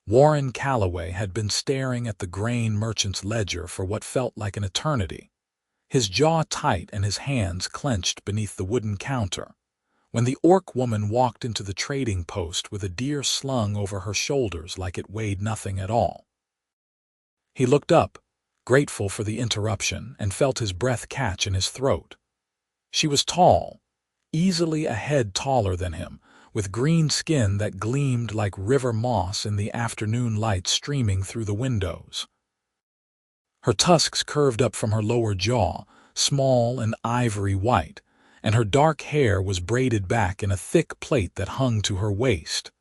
Warren Calloway had been staring at the grain merchant's ledger for what felt like an eternity, his jaw tight and his hands clenched beneath the wooden counter, when the orc woman walked into the trading post with a deer slung over her shoulders like it weighed nothing at all. He looked up, grateful for the interruption, and felt his breath catch in his throat. She was tall, easily a head taller than him, with green skin that gleamed like river moss in the afternoon light streaming through the windows. Her tusks curved up from her lower jaw, small and ivory white, and her dark hair was braided back in a thick plait that hung to her waist.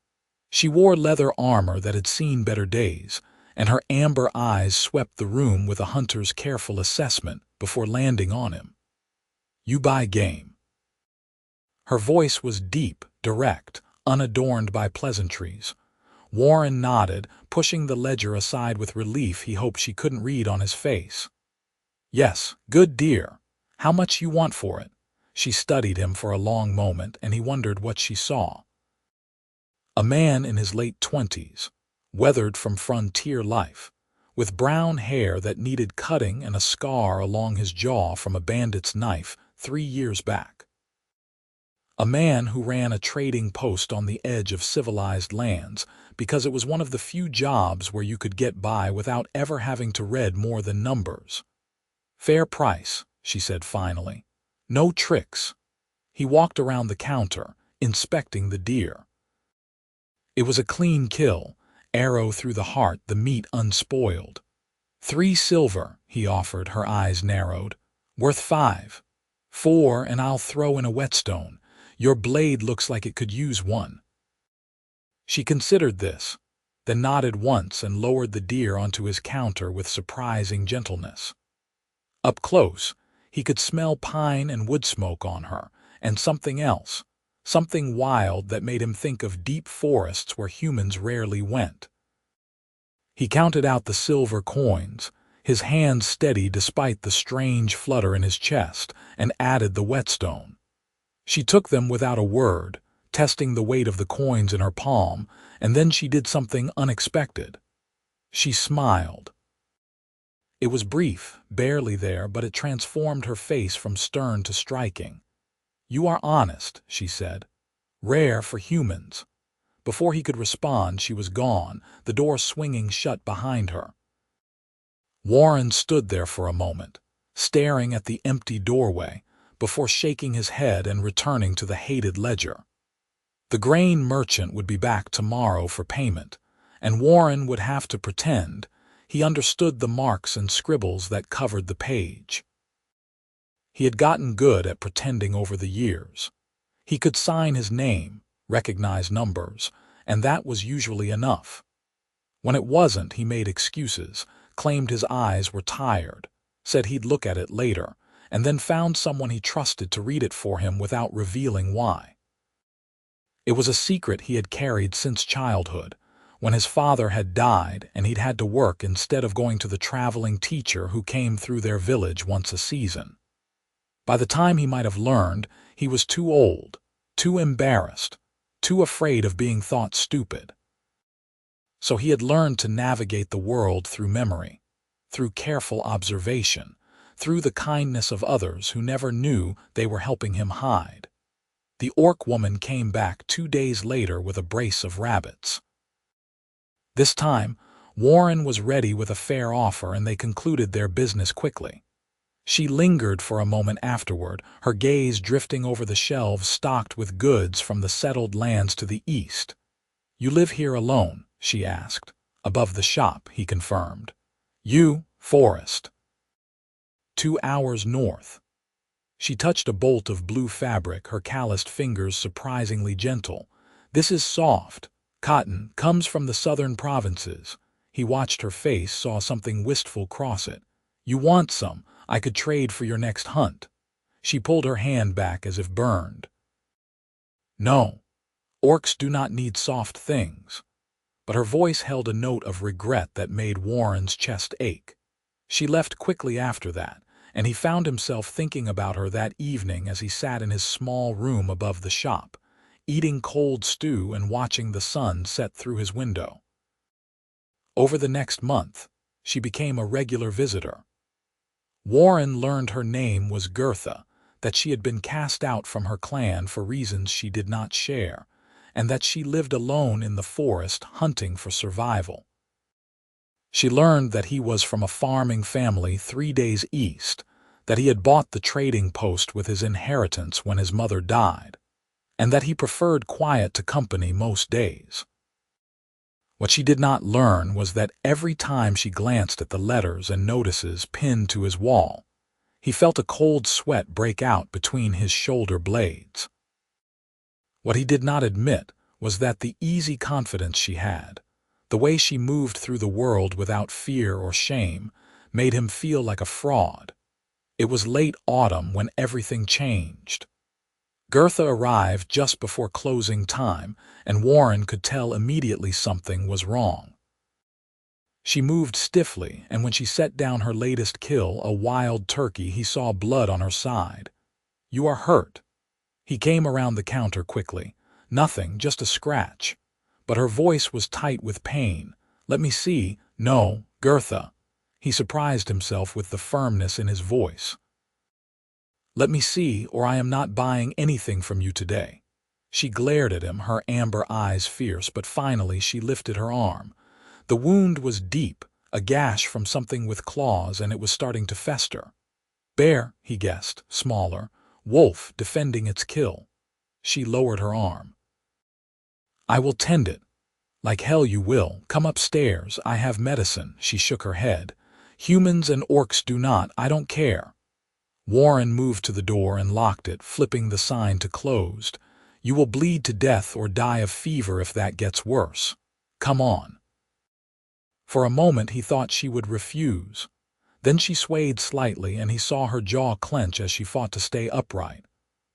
She wore leather armor that had seen better days, and her amber eyes swept the room with a hunter's careful assessment before landing on him. "You buy game." Her voice was deep, direct, unadorned by pleasantries. Warren nodded, pushing the ledger aside with relief he hoped she couldn't read on his face. "Yes, good dear. How much you want for it?" She studied him for a long moment, and he wondered what she saw. A man in his late 20s, weathered from frontier life, with brown hair that needed cutting and a scar along his jaw from a bandit's knife 3 years back. A man who ran a trading post on the edge of civilized lands because it was one of the few jobs where you could get by without ever having to read more than numbers. "Fair price," she said finally. "No tricks." He walked around the counter, inspecting the deer. It was a clean kill, arrow through the heart, the meat unspoiled. "3 silver," he offered, her eyes narrowed. "Worth 5. 4, and I'll throw in a whetstone. Your blade looks like it could use one." She considered this, then nodded once and lowered the deer onto his counter with surprising gentleness. Up close, he could smell pine and wood smoke on her, and something else, something wild that made him think of deep forests where humans rarely went. He counted out the silver coins, his hands steady despite the strange flutter in his chest, and added the whetstone. She took them without a word, testing the weight of the coins in her palm, and then she did something unexpected. She smiled. It was brief, barely there, but it transformed her face from stern to striking. "You are honest," she said. "Rare for humans." Before he could respond, she was gone, the door swinging shut behind her. Warren stood there for a moment, staring at the empty doorway, before shaking his head and returning to the hated ledger. The grain merchant would be back tomorrow for payment, and Warren would have to pretend he understood the marks and scribbles that covered the page. He had gotten good at pretending over the years. He could sign his name, recognize numbers, and that was usually enough. When it wasn't, he made excuses, claimed his eyes were tired, said he'd look at it later, and then found someone he trusted to read it for him without revealing why. It was a secret he had carried since childhood, when his father had died and he'd had to work instead of going to the traveling teacher who came through their village once a season. By the time he might have learned, he was too old, too embarrassed, too afraid of being thought stupid. So he had learned to navigate the world through memory, through careful observation, through the kindness of others who never knew they were helping him hide. The orc woman came back 2 days later with a brace of rabbits. This time, Warren was ready with a fair offer, and they concluded their business quickly. She lingered for a moment afterward, her gaze drifting over the shelves stocked with goods from the settled lands to the east. "You live here alone?" she asked. "Above the shop," he confirmed. "You, Forest." 2 hours north. She touched a bolt of blue fabric, her calloused fingers surprisingly gentle. "This is soft. Cotton comes from the southern provinces." He watched her face, saw something wistful cross it. "You want some? I could trade for your next hunt." She pulled her hand back as if burned. "No, orcs do not need soft things." But her voice held a note of regret that made Warren's chest ache. She left quickly after that, and he found himself thinking about her that evening as he sat in his small room above the shop, eating cold stew and watching the sun set through his window. Over the next month, she became a regular visitor. Warren learned her name was Gurtha, that she had been cast out from her clan for reasons she did not share, and that she lived alone in the forest hunting for survival. She learned that he was from a farming family 3 days east, that he had bought the trading post with his inheritance when his mother died, and that he preferred quiet to company most days. What she did not learn was that every time she glanced at the letters and notices pinned to his wall, he felt a cold sweat break out between his shoulder blades. What he did not admit was that the easy confidence she had, the way she moved through the world without fear or shame, made him feel like a fraud. It was late autumn when everything changed. Gurtha arrived just before closing time, and Warren could tell immediately something was wrong. She moved stiffly, and when she set down her latest kill, a wild turkey, he saw blood on her side. "You are hurt." He came around the counter quickly. "Nothing, just a scratch." But her voice was tight with pain. "Let me see." "No, Gurtha." He surprised himself with the firmness in his voice. "Let me see, or I am not buying anything from you today." She glared at him, her amber eyes fierce, but finally she lifted her arm. The wound was deep, a gash from something with claws, and it was starting to fester. "Bear," he guessed, smaller. "Wolf, defending its kill." She lowered her arm. "I will tend it." "Like hell you will. Come upstairs, I have medicine." She shook her head. "Humans and orcs do not, I don't care." Warren moved to the door and locked it, flipping the sign to closed. "You will bleed to death or die of fever if that gets worse. Come on." For a moment he thought she would refuse. Then she swayed slightly, and he saw her jaw clench as she fought to stay upright.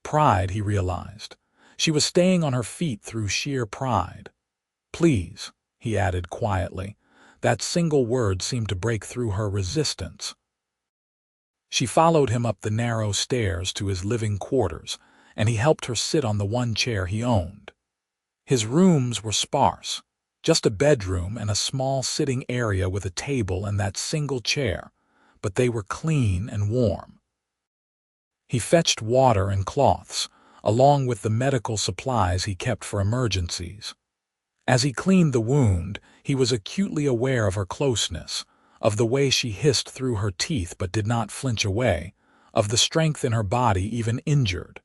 Pride, he realized. She was staying on her feet through sheer pride. "Please," he added quietly. That single word seemed to break through her resistance. She followed him up the narrow stairs to his living quarters, and he helped her sit on the one chair he owned. His rooms were sparse, just a bedroom and a small sitting area with a table and that single chair, but they were clean and warm. He fetched water and cloths, along with the medical supplies he kept for emergencies. As he cleaned the wound, he was acutely aware of her closeness, of the way she hissed through her teeth but did not flinch away, of the strength in her body even injured.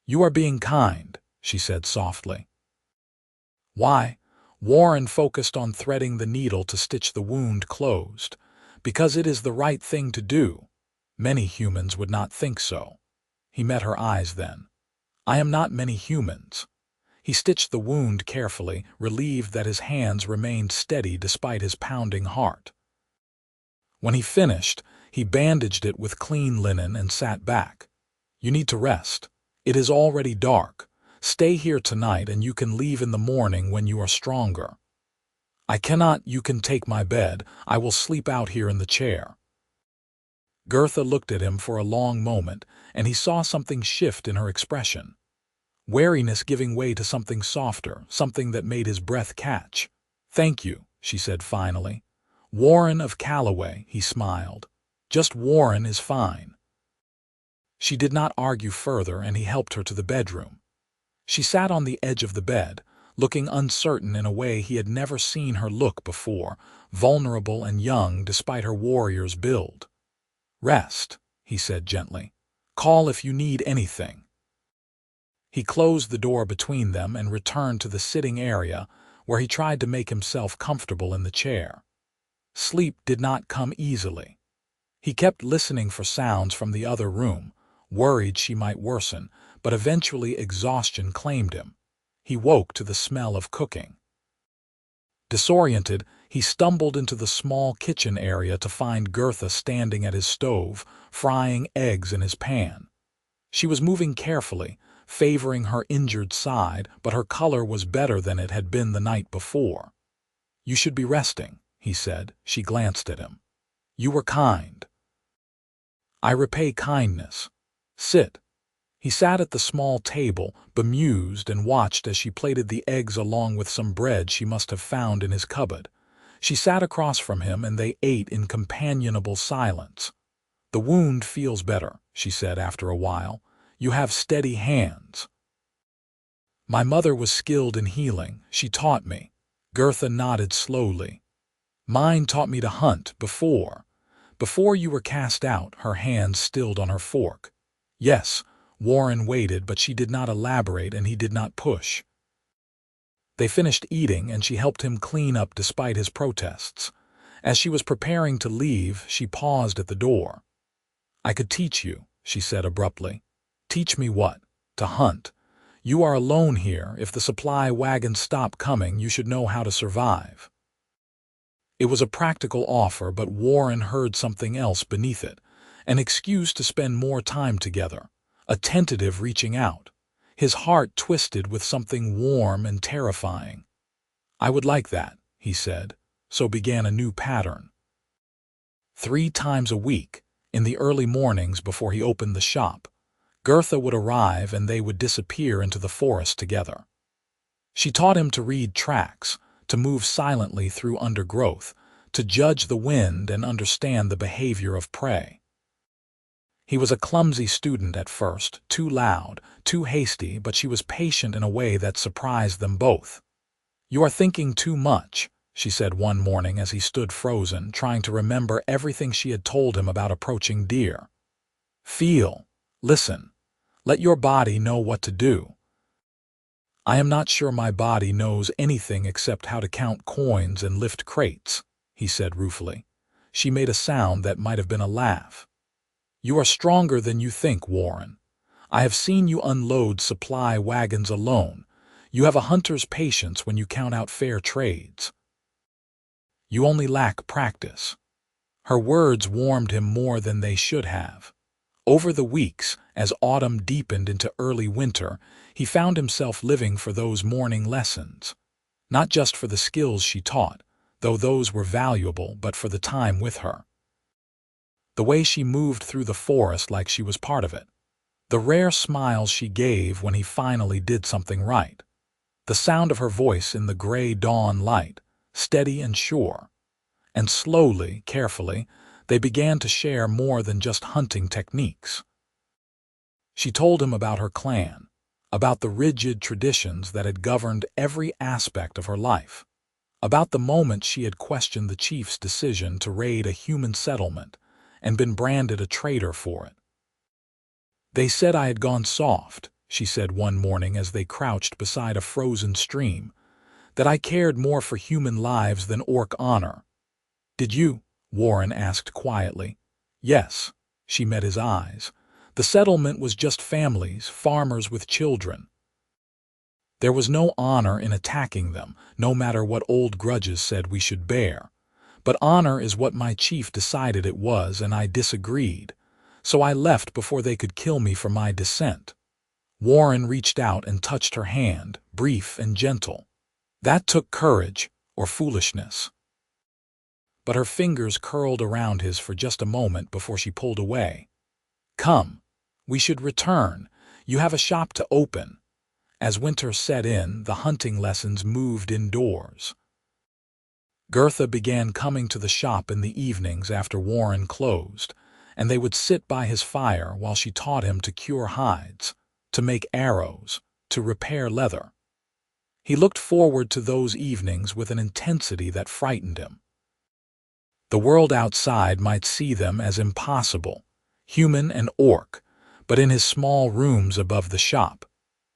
"You are being kind," she said softly. "Why?" Warren focused on threading the needle to stitch the wound closed. "Because it is the right thing to do. Many humans would not think so." He met her eyes then. "I am not many humans." He stitched the wound carefully, relieved that his hands remained steady despite his pounding heart. When he finished, he bandaged it with clean linen and sat back. "You need to rest. It is already dark. Stay here tonight and you can leave in the morning when you are stronger." "I cannot. You can take my bed. I will sleep out here in the chair." Gurtha looked at him for a long moment, and he saw something shift in her expression. Wariness giving way to something softer, something that made his breath catch. "Thank you," she said finally. "Warren of Calloway," he smiled. "Just Warren is fine." She did not argue further, and he helped her to the bedroom. She sat on the edge of the bed, looking uncertain in a way he had never seen her look before, vulnerable and young despite her warrior's build. "Rest," he said gently. "Call if you need anything." He closed the door between them and returned to the sitting area, where he tried to make himself comfortable in the chair. Sleep did not come easily. He kept listening for sounds from the other room, worried she might worsen, but eventually exhaustion claimed him. He woke to the smell of cooking. Disoriented, he stumbled into the small kitchen area to find Gurtha standing at his stove, frying eggs in his pan. She was moving carefully, favoring her injured side, but her color was better than it had been the night before. "You should be resting," he said. She glanced at him. "You were kind." "I repay kindness. Sit." He sat at the small table, bemused, and watched as she plated the eggs along with some bread she must have found in his cupboard. She sat across from him and they ate in companionable silence. "The wound feels better," she said after a while. "You have steady hands." "My mother was skilled in healing. She taught me." Gurtha nodded slowly. "Mine taught me to hunt before you were cast out." Her hand stilled on her fork. "Yes." Warren waited, but she did not elaborate and he did not push. They finished eating and she helped him clean up despite his protests. As she was preparing to leave, she paused at the door. "I could teach you," she said abruptly. "Teach me what?" "To hunt. You are alone here. If the supply wagons stop coming, you should know how to survive." It was a practical offer, but Warren heard something else beneath it. An excuse to spend more time together. A tentative reaching out. His heart twisted with something warm and terrifying. "I would like that," he said, so began a new pattern. 3 times a week, in the early mornings before he opened the shop, Gurtha would arrive and they would disappear into the forest together. She taught him to read tracks, to move silently through undergrowth, to judge the wind and understand the behavior of prey. He was a clumsy student at first, too loud, too hasty, but she was patient in a way that surprised them both. "You are thinking too much," she said one morning as he stood frozen, trying to remember everything she had told him about approaching deer. "Feel. Listen. Let your body know what to do." "I am not sure my body knows anything except how to count coins and lift crates," he said ruefully. She made a sound that might have been a laugh. "You are stronger than you think, Warren. I have seen you unload supply wagons alone. You have a hunter's patience when you count out fair trades. You only lack practice." Her words warmed him more than they should have. Over the weeks, as autumn deepened into early winter, he found himself living for those morning lessons. Not just for the skills she taught, though those were valuable, but for the time with her. The way she moved through the forest like she was part of it. The rare smiles she gave when he finally did something right. The sound of her voice in the gray dawn light, steady and sure. And slowly, carefully, they began to share more than just hunting techniques. She told him about her clan, about the rigid traditions that had governed every aspect of her life, about the moment she had questioned the chief's decision to raid a human settlement and been branded a traitor for it. "They said I had gone soft," she said one morning as they crouched beside a frozen stream, "that I cared more for human lives than orc honor." "Did you?" Warren asked quietly. "Yes." She met his eyes. "The settlement was just families, farmers with children. There was no honor in attacking them, no matter what old grudges said we should bear. But honor is what my chief decided it was, and I disagreed. So I left before they could kill me for my dissent." Warren reached out and touched her hand, brief and gentle. That took courage, or foolishness. But her fingers curled around his for just a moment before she pulled away. "Come. We should return. You have a shop to open." As winter set in, the hunting lessons moved indoors. Gurtha began coming to the shop in the evenings after Warren closed, and they would sit by his fire while she taught him to cure hides, to make arrows, to repair leather. He looked forward to those evenings with an intensity that frightened him. The world outside might see them as impossible, human and orc, but in his small rooms above the shop,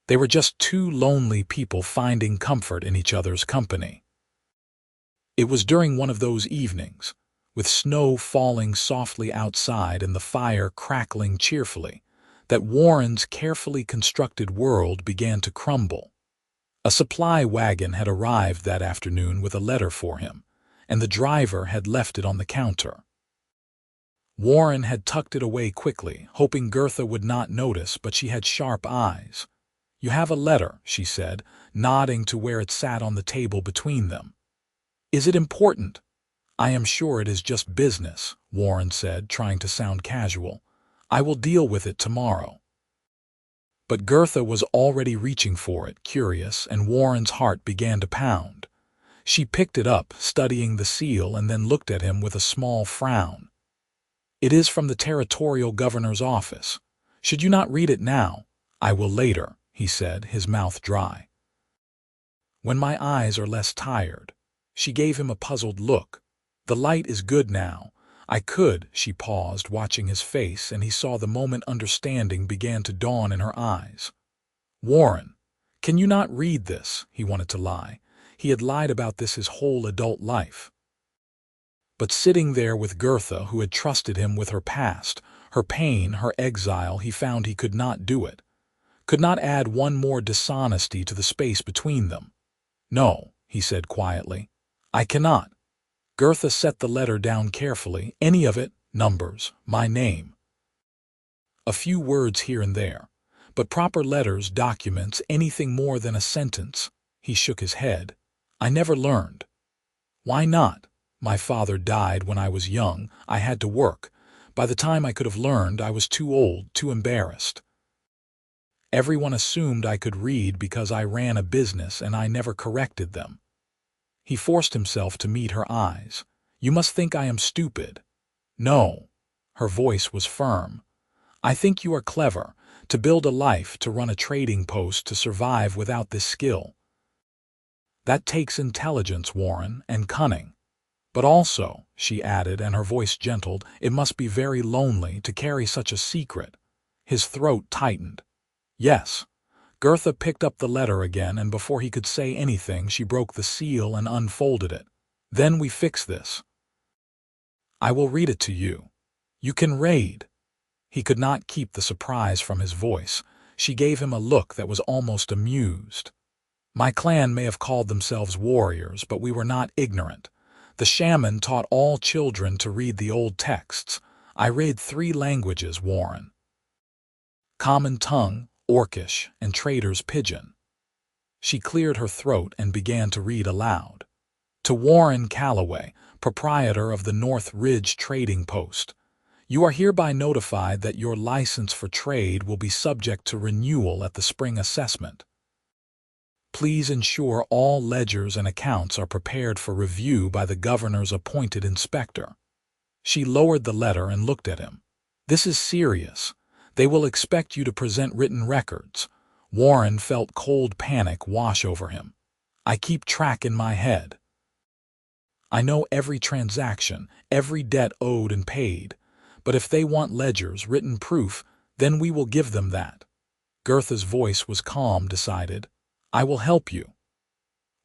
they were just two lonely people finding comfort in each other's company. It was during one of those evenings, with snow falling softly outside and the fire crackling cheerfully, that Warren's carefully constructed world began to crumble. A supply wagon had arrived that afternoon with a letter for him, and the driver had left it on the counter. Warren had tucked it away quickly, hoping Gurtha would not notice, but she had sharp eyes. "You have a letter," she said, nodding to where it sat on the table between them. "Is it important?" "I am sure it is just business," Warren said, trying to sound casual. "I will deal with it tomorrow." But Gurtha was already reaching for it, curious, and Warren's heart began to pound. She picked it up, studying the seal, and then looked at him with a small frown. "It is from the territorial governor's office. Should you not read it now?" "I will later," he said, his mouth dry. "When my eyes are less tired." She gave him a puzzled look. "The light is good now. I could—" She paused, watching his face, and he saw the moment understanding began to dawn in her eyes. "Warren, can you not read this?" He wanted to lie. He had lied about this his whole adult life. But sitting there with Gurtha, who had trusted him with her past, her pain, her exile, he found he could not do it. Could not add one more dishonesty to the space between them. "No," he said quietly. "I cannot." Gurtha set the letter down carefully. "Any of it, numbers, my name. A few words here and there. But proper letters, documents, anything more than a sentence." He shook his head. "I never learned." "Why not?" "My father died when I was young. I had to work. By the time I could have learned, I was too old, too embarrassed. Everyone assumed I could read because I ran a business, and I never corrected them." He forced himself to meet her eyes. "You must think I am stupid." "No." Her voice was firm. "I think you are clever, to build a life, to run a trading post, to survive without this skill. That takes intelligence, Warren, and cunning. But also," she added, and her voice gentled, "it must be very lonely to carry such a secret." His throat tightened. "Yes." Gurtha picked up the letter again, and before he could say anything, she broke the seal and unfolded it. "Then we fix this. I will read it to you. You can read." He could not keep the surprise from his voice. She gave him a look that was almost amused. "My clan may have called themselves warriors, but we were not ignorant. The shaman taught all children to read the old texts. I read 3 languages, Warren. Common tongue, Orcish, and trader's pidgin." She cleared her throat and began to read aloud. "To Warren Calloway, proprietor of the North Ridge Trading Post. You are hereby notified that your license for trade will be subject to renewal at the spring assessment. Please ensure all ledgers and accounts are prepared for review by the governor's appointed inspector." She lowered the letter and looked at him. "This is serious. They will expect you to present written records." Warren felt cold panic wash over him. "I keep track in my head. I know every transaction, every debt owed and paid. But if they want ledgers, written proof, then we will give them that." Gurtha's voice was calm, decided. "I will help you."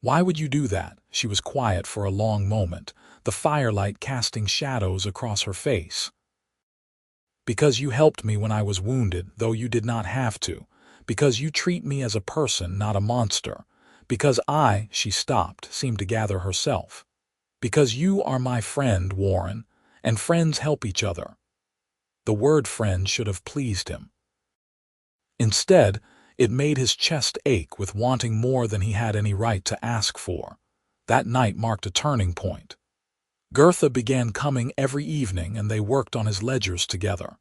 "Why would you do that?" She was quiet for a long moment, the firelight casting shadows across her face. "Because you helped me when I was wounded, though you did not have to. Because you treat me as a person, not a monster. Because she stopped, seemed to gather herself. "Because you are my friend, Warren, and friends help each other." The word friend should have pleased him. Instead, it made his chest ache with wanting more than he had any right to ask for. That night marked a turning point. Gurtha began coming every evening, and they worked on his ledgers together.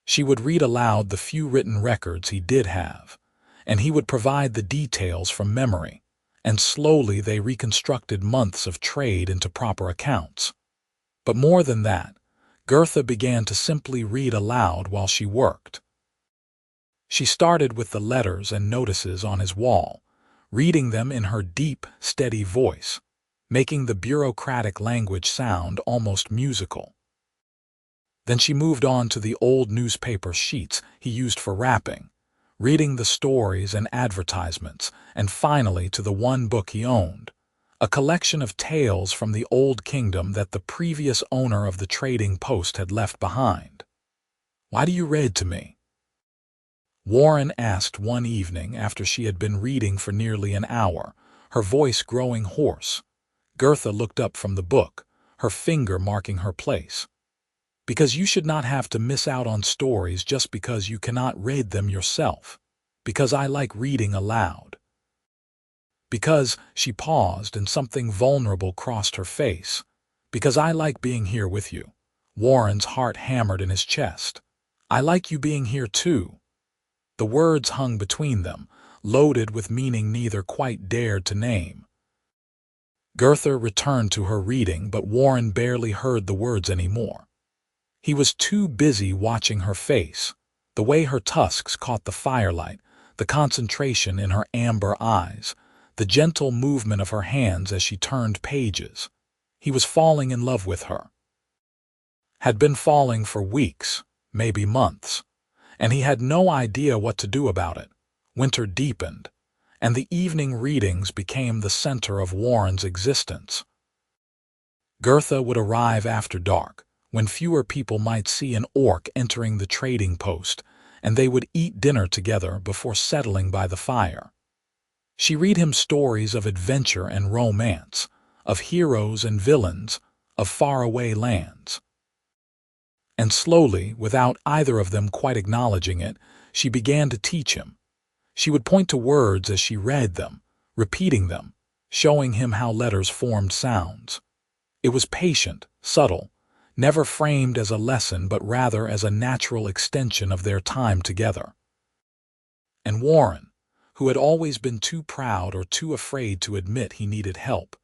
She would read aloud the few written records he did have, and he would provide the details from memory, and slowly they reconstructed months of trade into proper accounts. But more than that, Gurtha began to simply read aloud while she worked. She started with the letters and notices on his wall, reading them in her deep, steady voice, making the bureaucratic language sound almost musical. Then she moved on to the old newspaper sheets he used for wrapping, reading the stories and advertisements, and finally to the one book he owned, a collection of tales from the old kingdom that the previous owner of the trading post had left behind. "Why do you read to me?" Warren asked one evening after she had been reading for nearly an hour, her voice growing hoarse. Gurtha looked up from the book, her finger marking her place. "Because you should not have to miss out on stories just because you cannot read them yourself. Because I like reading aloud. Because," she paused and something vulnerable crossed her face, "because I like being here with you." Warren's heart hammered in his chest. "I like you being here too." The words hung between them, loaded with meaning neither quite dared to name. Gurtha returned to her reading, but Warren barely heard the words anymore. He was too busy watching her face, the way her tusks caught the firelight, the concentration in her amber eyes, the gentle movement of her hands as she turned pages. He was falling in love with her. Had been falling for weeks, maybe months, and he had no idea what to do about it. Winter deepened, and the evening readings became the center of Warren's existence. Gurtha would arrive after dark, when fewer people might see an orc entering the trading post, and they would eat dinner together before settling by the fire. She read him stories of adventure and romance, of heroes and villains, of faraway lands. And slowly, without either of them quite acknowledging it, she began to teach him. She would point to words as she read them, repeating them, showing him how letters formed sounds. It was patient, subtle, never framed as a lesson but rather as a natural extension of their time together. And Warren, who had always been too proud or too afraid to admit he needed help,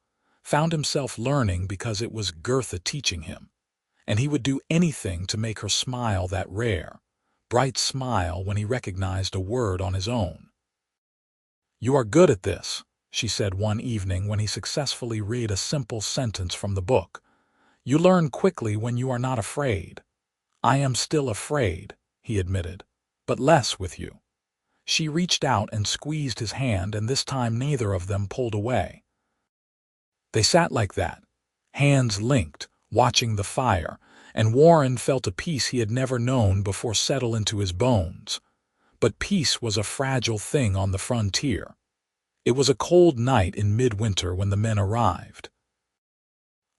found himself learning because it was Gurtha teaching him, and he would do anything to make her smile, that rare, bright smile when he recognized a word on his own. "You are good at this," she said one evening when he successfully read a simple sentence from the book. "You learn quickly when you are not afraid." "I am still afraid," he admitted, "but less with you." She reached out and squeezed his hand, and this time neither of them pulled away. They sat like that, hands linked, watching the fire, and Warren felt a peace he had never known before settle into his bones. But peace was a fragile thing on the frontier. It was a cold night in midwinter when the men arrived.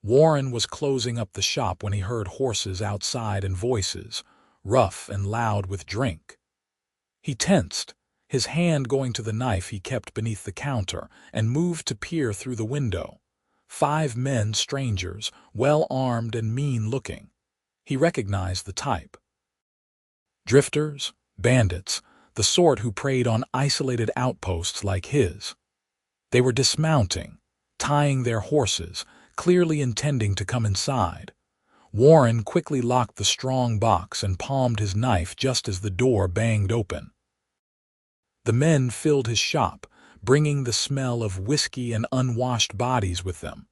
Warren was closing up the shop when he heard horses outside and voices, rough and loud with drink. He tensed, his hand going to the knife he kept beneath the counter, and moved to peer through the window. 5 men, strangers, well-armed and mean-looking. He recognized the type. Drifters, bandits, the sort who preyed on isolated outposts like his. They were dismounting, tying their horses, clearly intending to come inside. Warren quickly locked the strong box and palmed his knife just as the door banged open. The men filled his shop, bringing the smell of whiskey and unwashed bodies with them.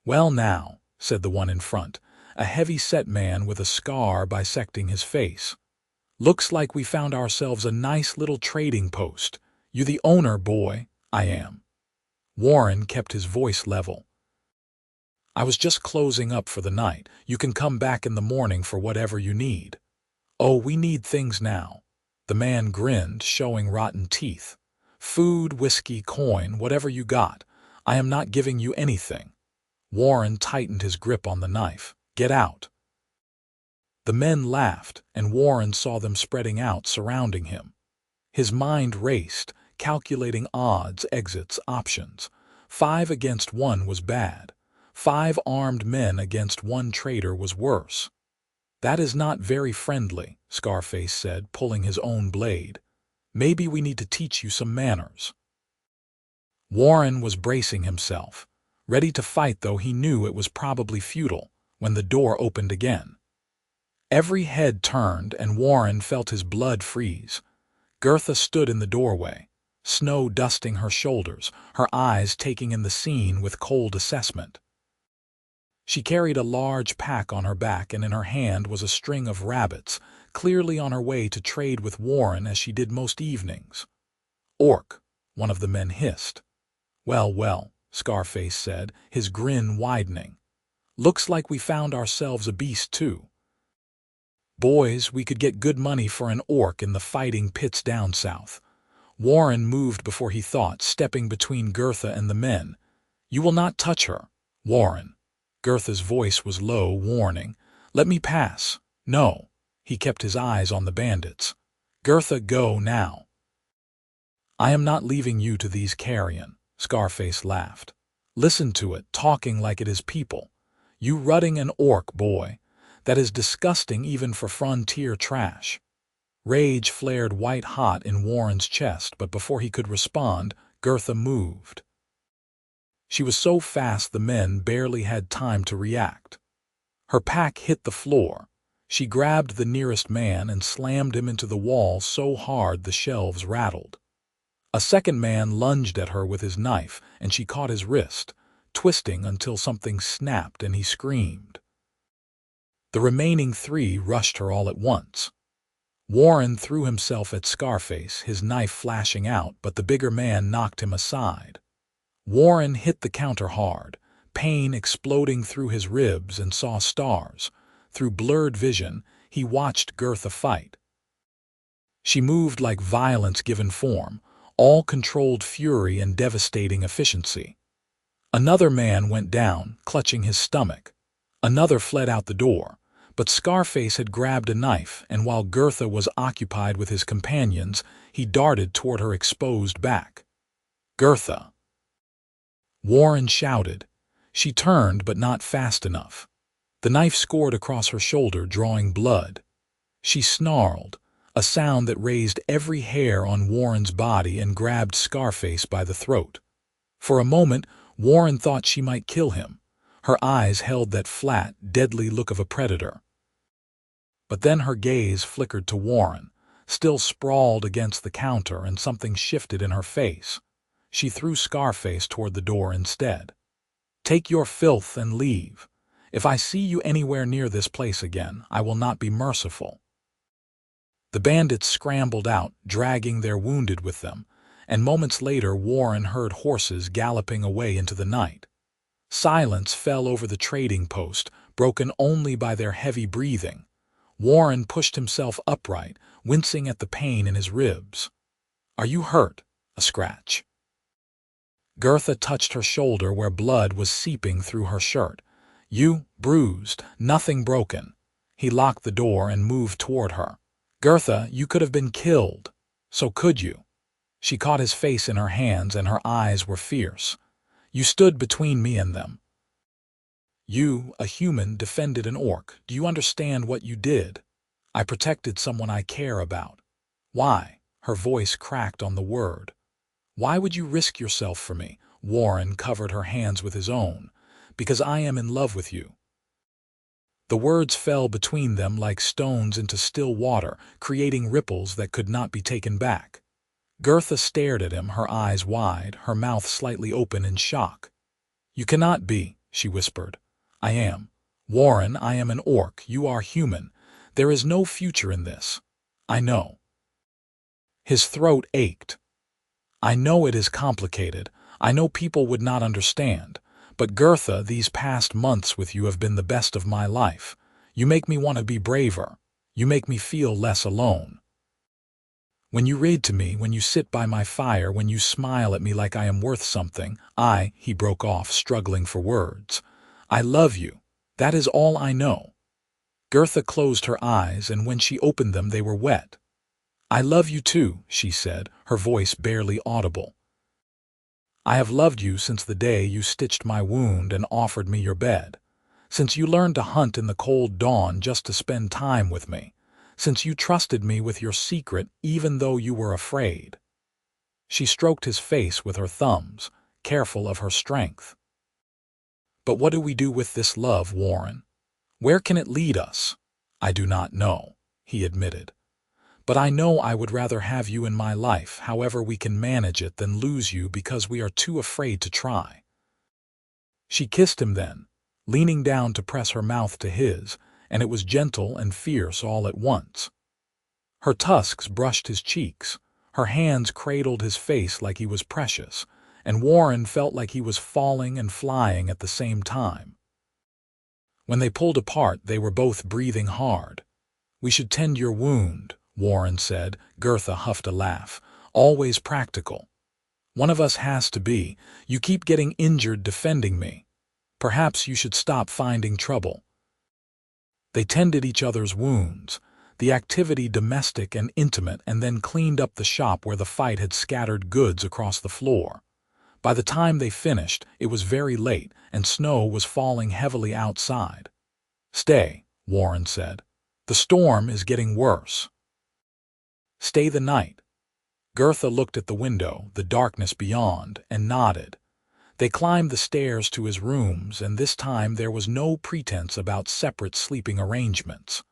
"Well now," said the one in front, a heavy-set man with a scar bisecting his face. "Looks like we found ourselves a nice little trading post. You the owner, boy?" "I am." Warren kept his voice level. "I was just closing up for the night. You can come back in the morning for whatever you need." "Oh, we need things now." The man grinned, showing rotten teeth. "Food, whiskey, coin, whatever you got. I am not giving you anything." Warren tightened his grip on the knife. "Get out." The men laughed, and Warren saw them spreading out, surrounding him. His mind raced, calculating odds, exits, options. 5 against 1 was bad. 5 armed men against 1 traitor was worse. "That is not very friendly," Scarface said, pulling his own blade. "Maybe we need to teach you some manners." Warren was bracing himself, ready to fight, though he knew it was probably futile, when the door opened again. Every head turned, and Warren felt his blood freeze. Gurtha stood in the doorway, snow dusting her shoulders, her eyes taking in the scene with cold assessment. She carried a large pack on her back, and in her hand was a string of rabbits, clearly on her way to trade with Warren as she did most evenings. "Orc," one of the men hissed. "Well, well," Scarface said, his grin widening. "Looks like we found ourselves a beast too. Boys, we could get good money for an orc in the fighting pits down south." Warren moved before he thought, stepping between Gurtha and the men. "You will not touch her, Warren." Gurtha's voice was low, warning. "Let me pass." "No." He kept his eyes on the bandits. "Gurtha, go now." "I am not leaving you to these carrion," Scarface laughed. "Listen to it, talking like it is people. You rutting an orc, boy. That is disgusting even for frontier trash." Rage flared white-hot in Warren's chest, but before he could respond, Gurtha moved. She was so fast the men barely had time to react. Her pack hit the floor. She grabbed the nearest man and slammed him into the wall so hard the shelves rattled. A second man lunged at her with his knife, and she caught his wrist, twisting until something snapped and he screamed. The remaining three rushed her all at once. Warren threw himself at Scarface, his knife flashing out, but the bigger man knocked him aside. Warren hit the counter hard, pain exploding through his ribs, and saw stars. Through blurred vision, he watched Gurtha fight. She moved like violence given form, all controlled fury and devastating efficiency. Another man went down, clutching his stomach. Another fled out the door, but Scarface had grabbed a knife, and while Gurtha was occupied with his companions, he darted toward her exposed back. "Gurtha!" Warren shouted. She turned, but not fast enough. The knife scored across her shoulder, drawing blood. She snarled, a sound that raised every hair on Warren's body, and grabbed Scarface by the throat. For a moment, Warren thought she might kill him. Her eyes held that flat, deadly look of a predator. But then her gaze flickered to Warren, still sprawled against the counter, and something shifted in her face. She threw Scarface toward the door instead. "Take your filth and leave. If I see you anywhere near this place again, I will not be merciful." The bandits scrambled out, dragging their wounded with them, and moments later Warren heard horses galloping away into the night. Silence fell over the trading post, broken only by their heavy breathing. Warren pushed himself upright, wincing at the pain in his ribs. "Are you hurt?" A scratch. Gurtha touched her shoulder where blood was seeping through her shirt. "You, bruised, nothing broken." He locked the door and moved toward her. "Gurtha, you could have been killed. So could you." She caught his face in her hands, and her eyes were fierce. "You stood between me and them. You, a human, defended an orc. Do you understand what you did? I protected someone I care about. Why?" Her voice cracked on the word. "Why would you risk yourself for me?" Warren covered her hands with his own. "Because I am in love with you." The words fell between them like stones into still water, creating ripples that could not be taken back. Gurtha stared at him, her eyes wide, her mouth slightly open in shock. "You cannot be," she whispered. "I am. Warren, I am an orc. You are human. There is no future in this. I know." His throat ached. "I know it is complicated. I know people would not understand. But Gurtha, these past months with you have been the best of my life. You make me want to be braver. You make me feel less alone. When you read to me, when you sit by my fire, when you smile at me like I am worth something, he broke off, struggling for words. "I love you. That is all I know." Gurtha closed her eyes, and when she opened them they were wet. "I love you too," she said, her voice barely audible. "I have loved you since the day you stitched my wound and offered me your bed. Since you learned to hunt in the cold dawn just to spend time with me. Since you trusted me with your secret even though you were afraid." She stroked his face with her thumbs, careful of her strength. "But what do we do with this love, Warren? Where can it lead us?" "I do not know," he admitted. "But I know I would rather have you in my life, however we can manage it, than lose you because we are too afraid to try." She kissed him then, leaning down to press her mouth to his, and it was gentle and fierce all at once. Her tusks brushed his cheeks, her hands cradled his face like he was precious, and Warren felt like he was falling and flying at the same time. When they pulled apart, they were both breathing hard. "We should tend your wound," Warren said. Gurtha huffed a laugh. "Always practical. One of us has to be. You keep getting injured defending me. Perhaps you should stop finding trouble." They tended each other's wounds, the activity domestic and intimate, and then cleaned up the shop where the fight had scattered goods across the floor. By the time they finished, it was very late, and snow was falling heavily outside. "Stay," Warren said. "The storm is getting worse." "Stay the night." Gurtha looked at the window, the darkness beyond, and nodded. They climbed the stairs to his rooms, and this time there was no pretense about separate sleeping arrangements.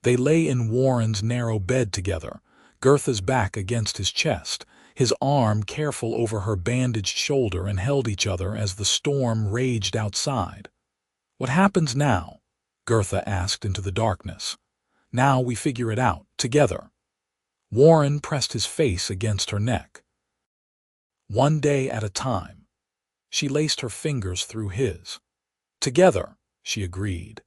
They lay in Warren's narrow bed together, Gurtha's back against his chest, his arm careful over her bandaged shoulder, and held each other as the storm raged outside. "What happens now?" Gurtha asked into the darkness. "Now we figure it out, together." Warren pressed his face against her neck. "One day at a time." She laced her fingers through his. "Together," she agreed.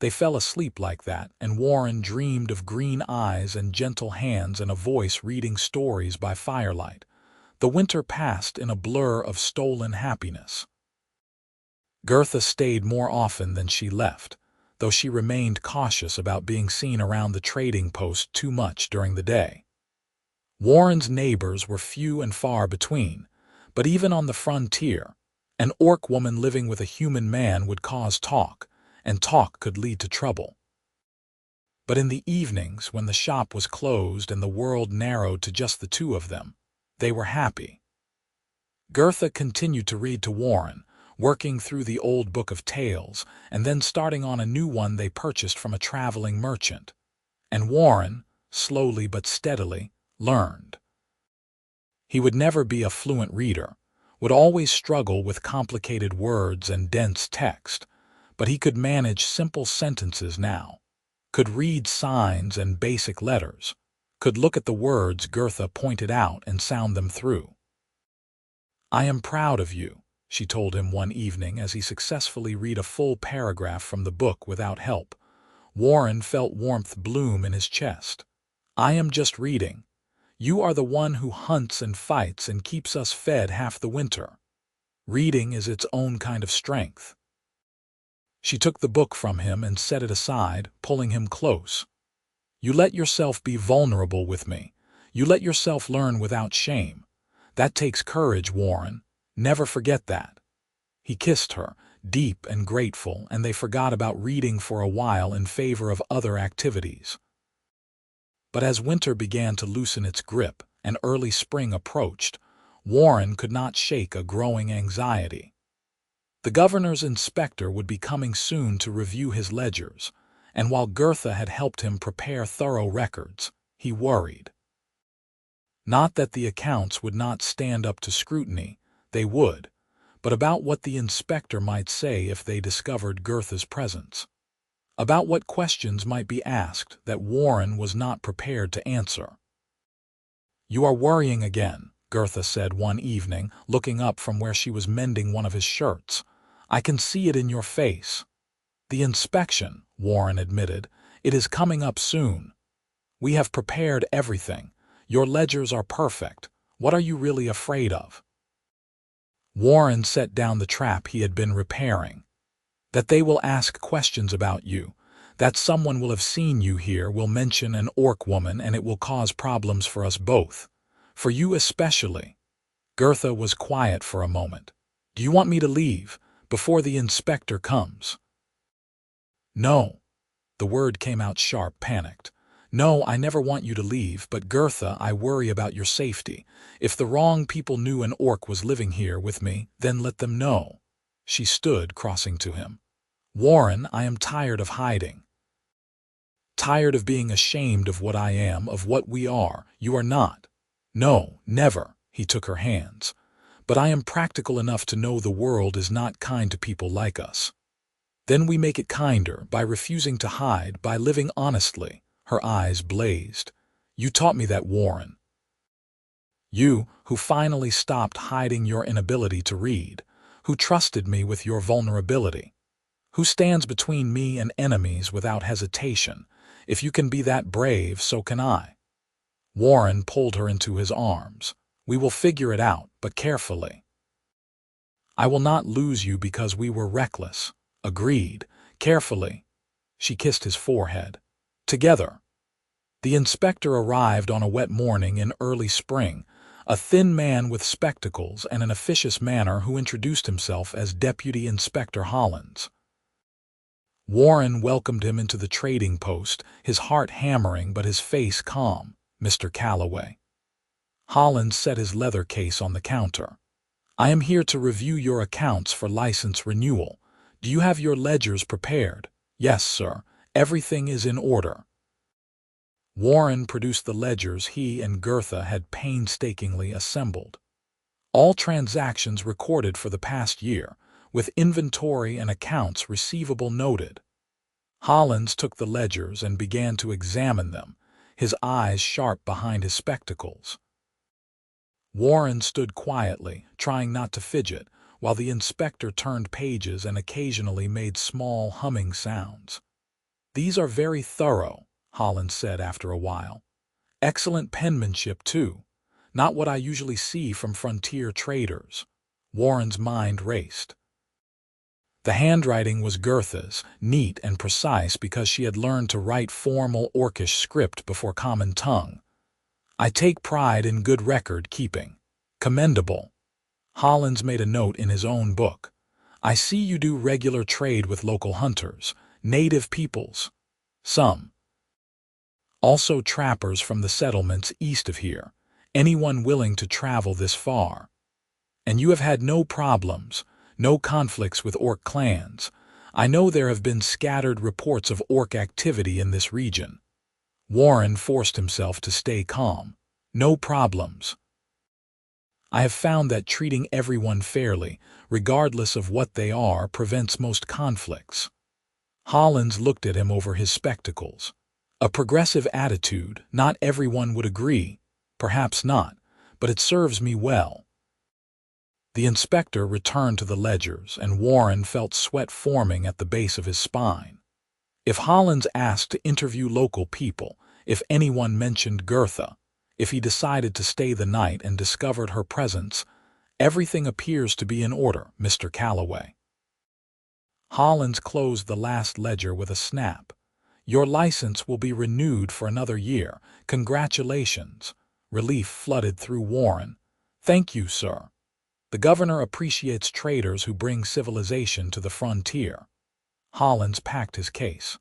They fell asleep like that, and Warren dreamed of green eyes and gentle hands and a voice reading stories by firelight. The winter passed in a blur of stolen happiness. Gurtha stayed more often than she left, though she remained cautious about being seen around the trading post too much during the day. Warren's neighbors were few and far between, but even on the frontier, an orc woman living with a human man would cause talk, and talk could lead to trouble. But in the evenings, when the shop was closed and the world narrowed to just the two of them, they were happy. Gurtha continued to read to Warren, working through the old book of tales and then starting on a new one they purchased from a traveling merchant. And Warren, slowly but steadily, learned. He would never be a fluent reader, would always struggle with complicated words and dense text, but he could manage simple sentences now, could read signs and basic letters, could look at the words Gurtha pointed out and sound them through. "I am proud of you," she told him one evening as he successfully read a full paragraph from the book without help. Warren felt warmth bloom in his chest. "I am just reading. You are the one who hunts and fights and keeps us fed half the winter. Reading is its own kind of strength." She took the book from him and set it aside, pulling him close. "You let yourself be vulnerable with me. You let yourself learn without shame. That takes courage, Warren. Never forget that." He kissed her, deep and grateful, and they forgot about reading for a while in favor of other activities. But as winter began to loosen its grip and early spring approached, Warren could not shake a growing anxiety. The governor's inspector would be coming soon to review his ledgers, and while Gurtha had helped him prepare thorough records, he worried. Not that the accounts would not stand up to scrutiny, they would, but about what the inspector might say if they discovered Gurtha's presence. About what questions might be asked that Warren was not prepared to answer. "You are worrying again," Gurtha said one evening, looking up from where she was mending one of his shirts. "I can see it in your face." "The inspection," Warren admitted. "It is coming up soon. We have prepared everything. Your ledgers are perfect. What are you really afraid of?" Warren set down the trap he had been repairing. "That they will ask questions about you. That someone will have seen you here, will mention an orc woman, and it will cause problems for us both. For you especially." Gurtha was quiet for a moment. "Do you want me to leave, before the inspector comes?" "No." The word came out sharp, panicked. "No, I never want you to leave, but Gurtha, I worry about your safety. If the wrong people knew an orc was living here with me, then let them know." She stood, crossing to him. "Warren, I am tired of hiding. Tired of being ashamed of what I am, of what we are. You are not." "No, never." He took her hands. "But I am practical enough to know the world is not kind to people like us. Then we make it kinder, by refusing to hide, by living honestly." Her eyes blazed. "You taught me that, Warren. You, who finally stopped hiding your inability to read, who trusted me with your vulnerability, who stands between me and enemies without hesitation. If you can be that brave, so can I." Warren pulled her into his arms. "We will figure it out, but carefully. I will not lose you because we were reckless." "Agreed. Carefully." She kissed his forehead. "Together." The inspector arrived on a wet morning in early spring, a thin man with spectacles and an officious manner who introduced himself as Deputy Inspector Hollins. Warren welcomed him into the trading post, his heart hammering but his face calm. "Mr. Calloway." Hollins set his leather case on the counter. I am here to review your accounts for license renewal. Do you have your ledgers prepared? Yes, sir. Everything is in order. Warren produced the ledgers he and Gurtha had painstakingly assembled. All transactions recorded for the past year, with inventory and accounts receivable noted. Hollins took the ledgers and began to examine them, his eyes sharp behind his spectacles. Warren stood quietly, trying not to fidget, while the inspector turned pages and occasionally made small humming sounds. "These are very thorough," Hollins said after a while. "Excellent penmanship, too. Not what I usually see from frontier traders." Warren's mind raced. The handwriting was Gurtha's, neat and precise because she had learned to write formal Orcish script before common tongue. "I take pride in good record-keeping. Commendable." Hollins made a note in his own book. "I see you do regular trade with local hunters, native peoples. Some. Also trappers from the settlements east of here, anyone willing to travel this far. And you have had no problems, no conflicts with Orc clans. I know there have been scattered reports of Orc activity in this region." Warren forced himself to stay calm. "No problems. I have found that treating everyone fairly, regardless of what they are, prevents most conflicts." Hollins looked at him over his spectacles. "A progressive attitude, not everyone would agree. Perhaps not, but it serves me well." The inspector returned to the ledgers, and Warren felt sweat forming at the base of his spine. If Hollins asked to interview local people, if anyone mentioned Gurtha, if he decided to stay the night and discovered her presence, "Everything appears to be in order, Mr. Calloway." Hollins closed the last ledger with a snap. "Your license will be renewed for another year. Congratulations." Relief flooded through Warren. "Thank you, sir. The governor appreciates traders who bring civilization to the frontier." Hollins packed his case.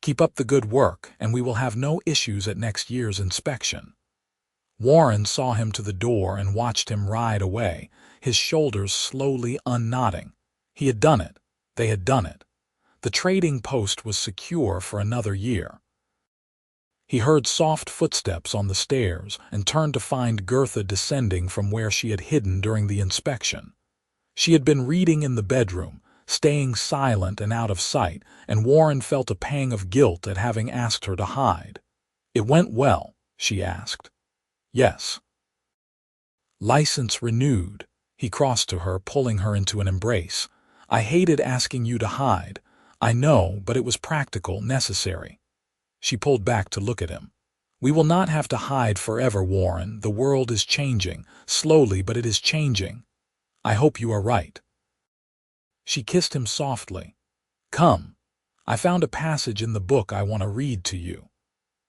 "Keep up the good work, and we will have no issues at next year's inspection." Warren saw him to the door and watched him ride away, his shoulders slowly unknotting. He had done it. They had done it. The trading post was secure for another year. He heard soft footsteps on the stairs and turned to find Gurtha descending from where she had hidden during the inspection. She had been reading in the bedroom, staying silent and out of sight, and Warren felt a pang of guilt at having asked her to hide. "It went well?" she asked. "Yes." "License renewed." He crossed to her, pulling her into an embrace. "I hated asking you to hide. I know, but it was practical, necessary." She pulled back to look at him. "We will not have to hide forever, Warren. The world is changing, slowly, but it is changing. I hope you are right." She kissed him softly. "Come. I found a passage in the book I want to read to you."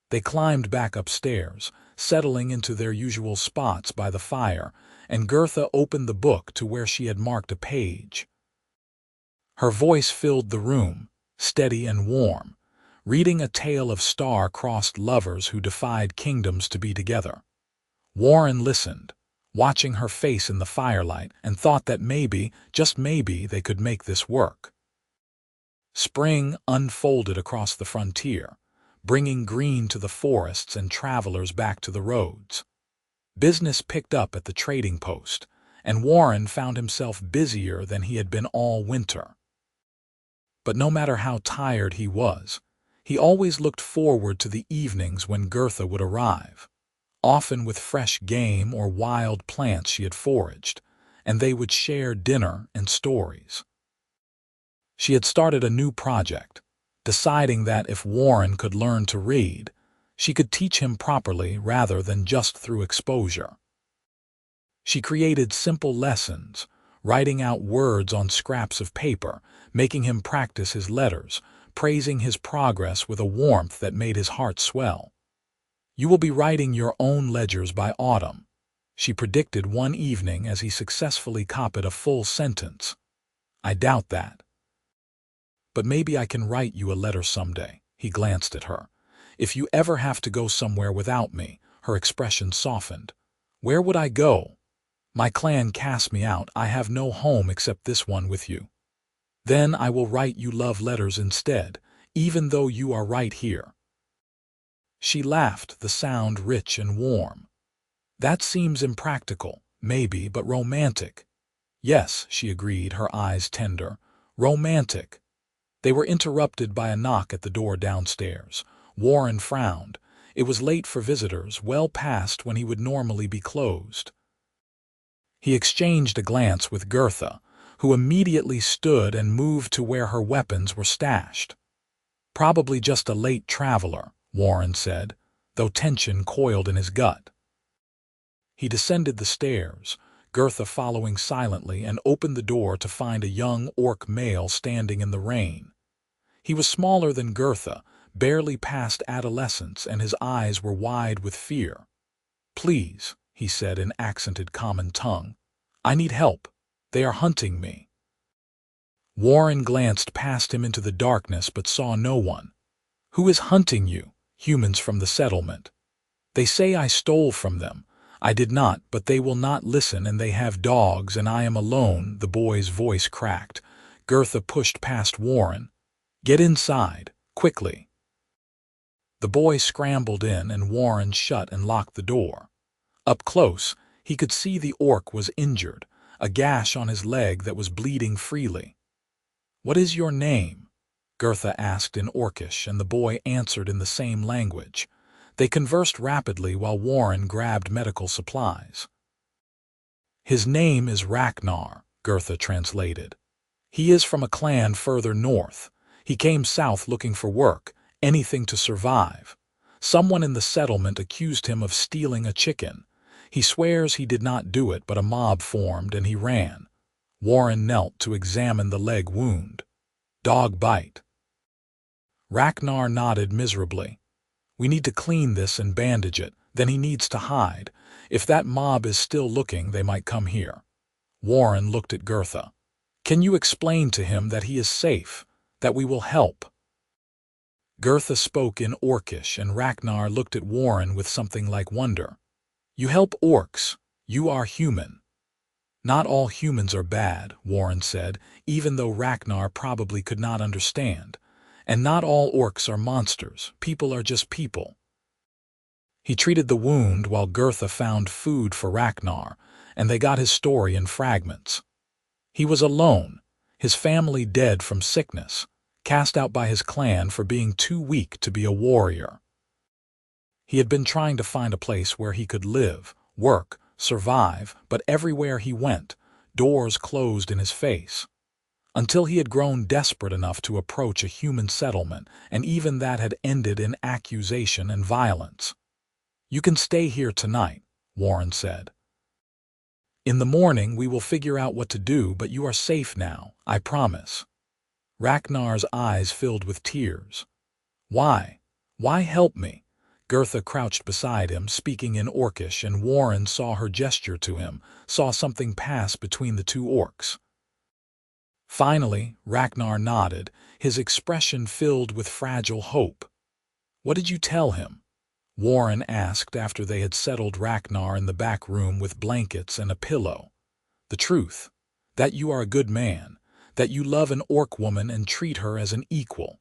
They climbed back upstairs, settling into their usual spots by the fire, and Gurtha opened the book to where she had marked a page. Her voice filled the room, steady and warm, reading a tale of star-crossed lovers who defied kingdoms to be together. Warren listened, watching her face in the firelight, and thought that maybe, just maybe, they could make this work. Spring unfolded across the frontier, bringing green to the forests and travelers back to the roads. Business picked up at the trading post, and Warren found himself busier than he had been all winter. But no matter how tired he was, he always looked forward to the evenings when Gurtha would arrive, often with fresh game or wild plants she had foraged, and they would share dinner and stories. She had started a new project, deciding that if Warren could learn to read, she could teach him properly rather than just through exposure. She created simple lessons, writing out words on scraps of paper, making him practice his letters, praising his progress with a warmth that made his heart swell. "You will be writing your own ledgers by autumn," she predicted one evening as he successfully copied a full sentence. "I doubt that. But maybe I can write you a letter someday." He glanced at her. "If you ever have to go somewhere without me," her expression softened. "Where would I go?" My clan cast me out. I have no home except this one with you. Then I will write you love letters instead, even though you are right here." She laughed, the sound rich and warm. "That seems impractical, maybe, but romantic." "Yes," she agreed, her eyes tender. "Romantic." They were interrupted by a knock at the door downstairs. Warren frowned. It was late for visitors, well past when he would normally be closed. He exchanged a glance with Gurtha, who immediately stood and moved to where her weapons were stashed. "Probably just a late traveler," Warren said, though tension coiled in his gut. He descended the stairs, Gurtha following silently, and opened the door to find a young orc male standing in the rain. He was smaller than Gurtha, barely past adolescence, and his eyes were wide with fear. "Please," he said in accented common tongue. "I need help. They are hunting me." Warren glanced past him into the darkness but saw no one. "Who is hunting you?" "Humans from the settlement. They say I stole from them. I did not, but they will not listen, and they have dogs, and I am alone." The boy's voice cracked. Gurtha pushed past Warren. "Get inside, quickly." The boy scrambled in, and Warren shut and locked the door. Up close, he could see the orc was injured, a gash on his leg that was bleeding freely. "What is your name?" Gurtha asked in Orcish, and the boy answered in the same language. They conversed rapidly while Warren grabbed medical supplies. "His name is Ragnar," Gurtha translated. "He is from a clan further north. He came south looking for work, anything to survive. Someone in the settlement accused him of stealing a chicken. He swears he did not do it, but a mob formed and he ran." Warren knelt to examine the leg wound. "Dog bite." Ragnar nodded miserably. "We need to clean this and bandage it. Then he needs to hide. If that mob is still looking, they might come here." Warren looked at Gurtha. "Can you explain to him that he is safe, that we will help?" Gurtha spoke in Orcish, and Ragnar looked at Warren with something like wonder. "You help orcs. You are human." "Not all humans are bad," Warren said, even though Ragnar probably could not understand. "And not all orcs are monsters. People are just people." He treated the wound while Gurtha found food for Ragnar, and they got his story in fragments. He was alone, his family dead from sickness, cast out by his clan for being too weak to be a warrior. He had been trying to find a place where he could live, work, survive, but everywhere he went, doors closed in his face. Until he had grown desperate enough to approach a human settlement, and even that had ended in accusation and violence. "You can stay here tonight," Warren said. "In the morning we will figure out what to do, but you are safe now, I promise." Ragnar's eyes filled with tears. "Why? Why help me?" Gurtha crouched beside him, speaking in Orcish, and Warren saw her gesture to him, saw something pass between the two orcs. Finally, Ragnar nodded, his expression filled with fragile hope. "What did you tell him?" Warren asked after they had settled Ragnar in the back room with blankets and a pillow. "The truth. That you are a good man. That you love an orc woman and treat her as an equal.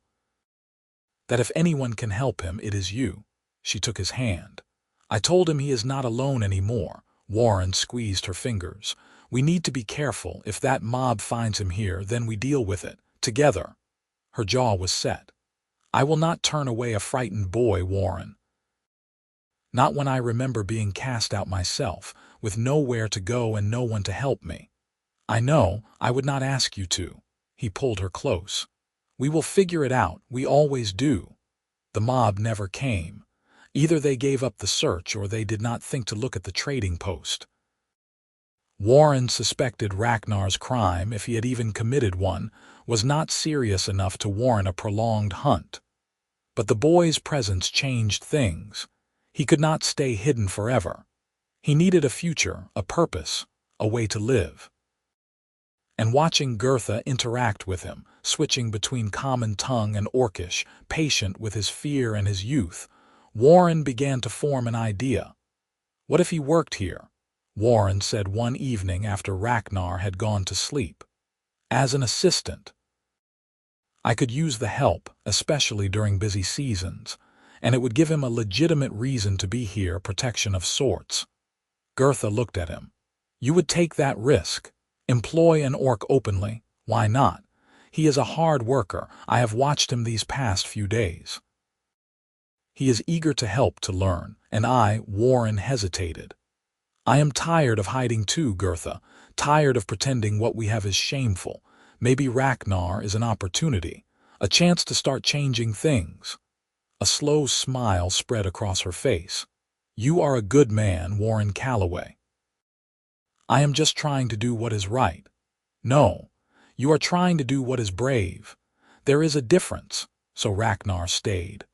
That if anyone can help him, it is you." She took his hand. "I told him he is not alone anymore." Warren squeezed her fingers. "We need to be careful. If that mob finds him here, then we deal with it, together." Her jaw was set. "I will not turn away a frightened boy, Warren. Not when I remember being cast out myself, with nowhere to go and no one to help me." "I know, I would not ask you to." He pulled her close. "We will figure it out, we always do." The mob never came. Either they gave up the search or they did not think to look at the trading post. Warren suspected Ragnar's crime, if he had even committed one, was not serious enough to warrant a prolonged hunt. But the boy's presence changed things. He could not stay hidden forever. He needed a future, a purpose, a way to live. And watching Gurtha interact with him, switching between common tongue and Orcish, patient with his fear and his youth, Warren began to form an idea. What if he worked here? Warren said one evening after Ragnar had gone to sleep. As an assistant, I could use the help, especially during busy seasons, and it would give him a legitimate reason to be here, protection of sorts. Gurtha looked at him. You would take that risk? Employ an orc openly? Why not? He is a hard worker. I have watched him these past few days. He is eager to help, to learn, and Warren hesitated. I am tired of hiding too, Gurtha, tired of pretending what we have is shameful. Maybe Ragnar is an opportunity, a chance to start changing things. A slow smile spread across her face. You are a good man, Warren Calloway. I am just trying to do what is right. No, you are trying to do what is brave. There is a difference, so Ragnar stayed.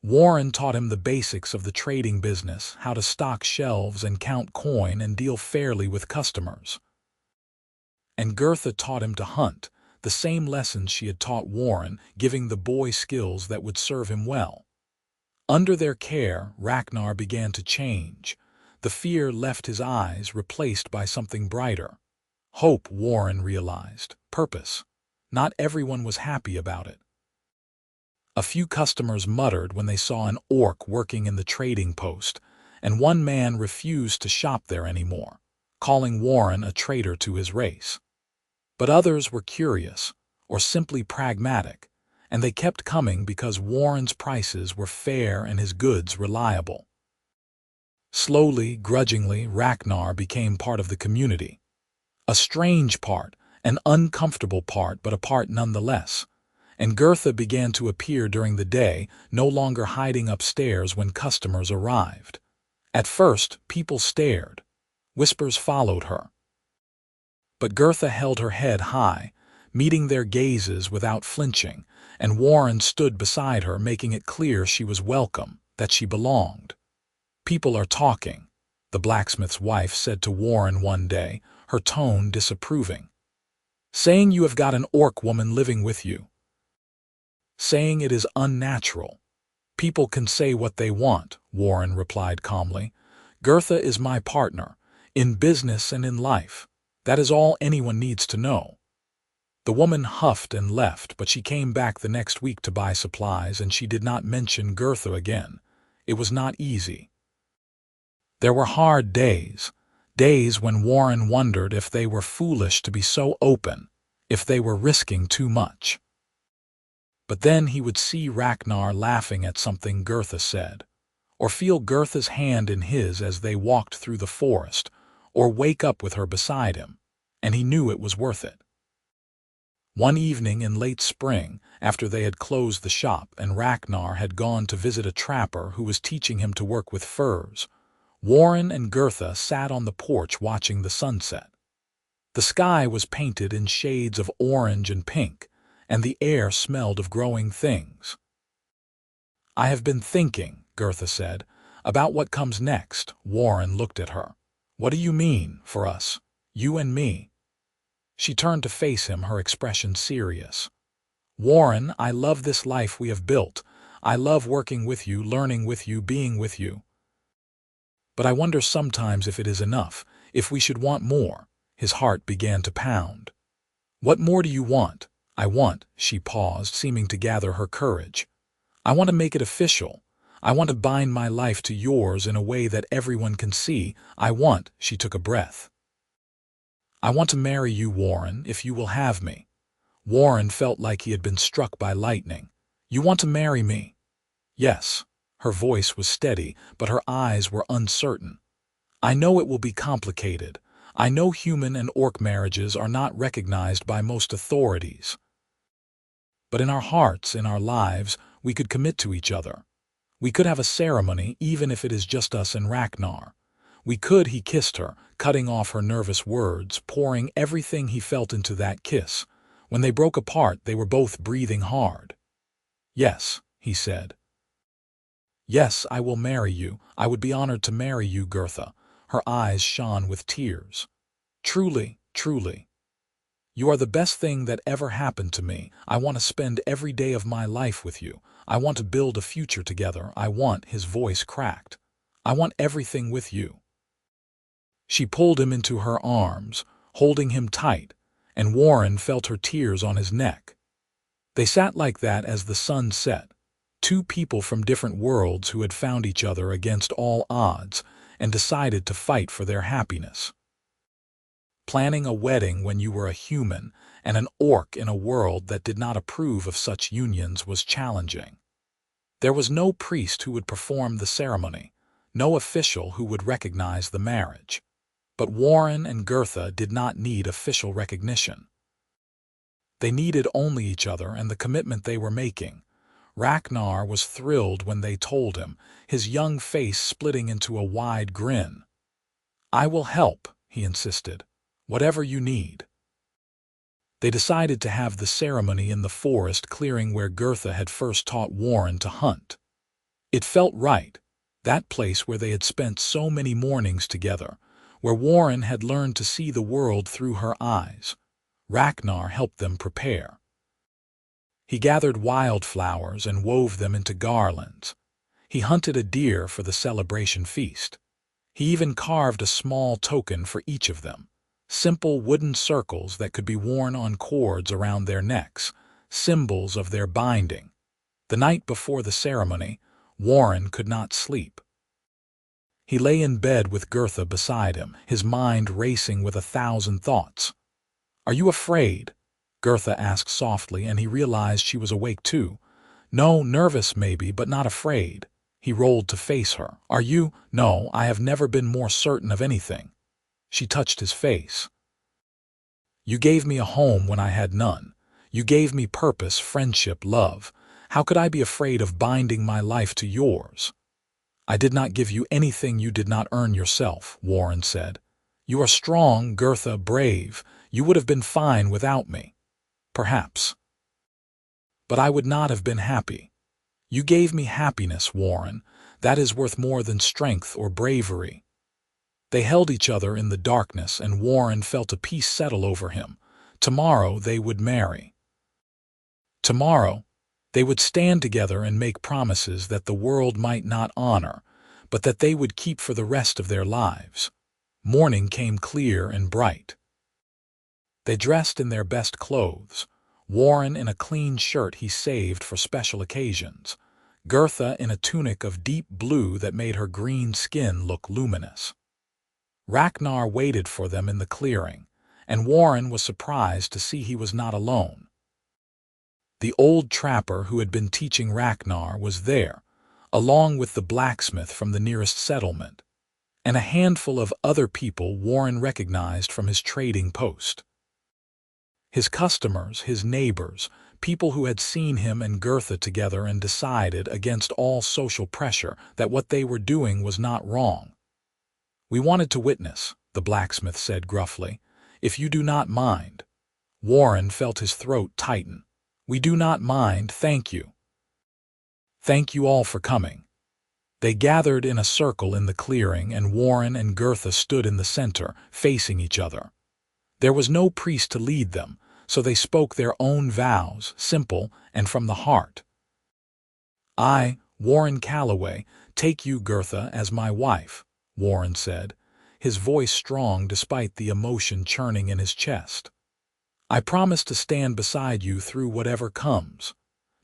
Warren taught him the basics of the trading business, how to stock shelves and count coin and deal fairly with customers. And Gurtha taught him to hunt, the same lessons she had taught Warren, giving the boy skills that would serve him well. Under their care, Ragnar began to change. The fear left his eyes, replaced by something brighter. Hope, Warren realized. Purpose. Not everyone was happy about it. A few customers muttered when they saw an orc working in the trading post, and one man refused to shop there anymore, calling Warren a traitor to his race. But others were curious, or simply pragmatic, and they kept coming because Warren's prices were fair and his goods reliable. Slowly, grudgingly, Ragnar became part of the community. A strange part, an uncomfortable part, but a part nonetheless. And Gurtha began to appear during the day, no longer hiding upstairs when customers arrived. At first, people stared. Whispers followed her. But Gurtha held her head high, meeting their gazes without flinching, and Warren stood beside her, making it clear she was welcome, that she belonged. People are talking, the blacksmith's wife said to Warren one day, her tone disapproving. Saying you have got an orc woman living with you. Saying it is unnatural. People can say what they want, Warren replied calmly. Gurtha is my partner, in business and in life. That is all anyone needs to know. The woman huffed and left, but she came back the next week to buy supplies, and she did not mention Gurtha again. It was not easy. There were hard days, days when Warren wondered if they were foolish to be so open, if they were risking too much. But then he would see Ragnar laughing at something Gurtha said, or feel Gurtha's hand in his as they walked through the forest, or wake up with her beside him, and he knew it was worth it. One evening in late spring, after they had closed the shop and Ragnar had gone to visit a trapper who was teaching him to work with furs, Warren and Gurtha sat on the porch watching the sunset. The sky was painted in shades of orange and pink, and the air smelled of growing things. I have been thinking, Gurtha said, about what comes next. Warren looked at her. What do you mean, for us? You and me? She turned to face him, her expression serious. Warren, I love this life we have built. I love working with you, learning with you, being with you. But I wonder sometimes if it is enough, if we should want more. His heart began to pound. What more do you want? I want, she paused, seeming to gather her courage. I want to make it official. I want to bind my life to yours in a way that everyone can see. I want, she took a breath. I want to marry you, Warren, if you will have me. Warren felt like he had been struck by lightning. You want to marry me? Yes. Her voice was steady, but her eyes were uncertain. I know it will be complicated. I know human and orc marriages are not recognized by most authorities. But in our hearts, in our lives, we could commit to each other. We could have a ceremony, even if it is just us and Ragnar. We could, he kissed her, cutting off her nervous words, pouring everything he felt into that kiss. When they broke apart, they were both breathing hard. Yes, he said. Yes, I will marry you. I would be honored to marry you, Gurtha. Her eyes shone with tears. Truly, truly. You are the best thing that ever happened to me. I want to spend every day of my life with you. I want to build a future together. I want, his voice cracked. I want everything with you. She pulled him into her arms, holding him tight, and Warren felt her tears on his neck. They sat like that as the sun set, two people from different worlds who had found each other against all odds and decided to fight for their happiness. Planning a wedding when you were a human and an orc in a world that did not approve of such unions was challenging. There was no priest who would perform the ceremony, no official who would recognize the marriage. But Warren and Gurtha did not need official recognition. They needed only each other and the commitment they were making. Ragnar was thrilled when they told him, his young face splitting into a wide grin. "I will help," he insisted. "Whatever you need." They decided to have the ceremony in the forest clearing where Gurtha had first taught Warren to hunt. It felt right, that place where they had spent so many mornings together, where Warren had learned to see the world through her eyes. Ragnar helped them prepare. He gathered wildflowers and wove them into garlands. He hunted a deer for the celebration feast. He even carved a small token for each of them, simple wooden circles that could be worn on cords around their necks, symbols of their binding. The night before the ceremony, Warren could not sleep. He lay in bed with Gurtha beside him, his mind racing with 1,000 thoughts. "Are you afraid?" Gurtha asked softly, and he realized she was awake too. "No, nervous maybe, but not afraid." He rolled to face her. "Are you?" "No, I have never been more certain of anything." She touched his face. "You gave me a home when I had none. You gave me purpose, friendship, love. How could I be afraid of binding my life to yours?" "I did not give you anything you did not earn yourself," Warren said. "You are strong, Gurtha, brave. You would have been fine without me. Perhaps. But I would not have been happy. You gave me happiness, Warren. That is worth more than strength or bravery." They held each other in the darkness, and Warren felt a peace settle over him. Tomorrow they would marry. Tomorrow they would stand together and make promises that the world might not honor, but that they would keep for the rest of their lives. Morning came clear and bright. They dressed in their best clothes, Warren in a clean shirt he saved for special occasions, Gurtha in a tunic of deep blue that made her green skin look luminous. Ragnar waited for them in the clearing, and Warren was surprised to see he was not alone. The old trapper who had been teaching Ragnar was there, along with the blacksmith from the nearest settlement, and a handful of other people Warren recognized from his trading post. His customers, his neighbors, people who had seen him and Gurtha together and decided, against all social pressure, that what they were doing was not wrong. "We wanted to witness," the blacksmith said gruffly, "if you do not mind." Warren felt his throat tighten. "We do not mind, thank you." "Thank you all for coming." They gathered in a circle in the clearing, and Warren and Gurtha stood in the center, facing each other. There was no priest to lead them, so they spoke their own vows, simple and from the heart. "I, Warren Calloway, take you, Gurtha, as my wife," Warren said, his voice strong despite the emotion churning in his chest. "I promise to stand beside you through whatever comes,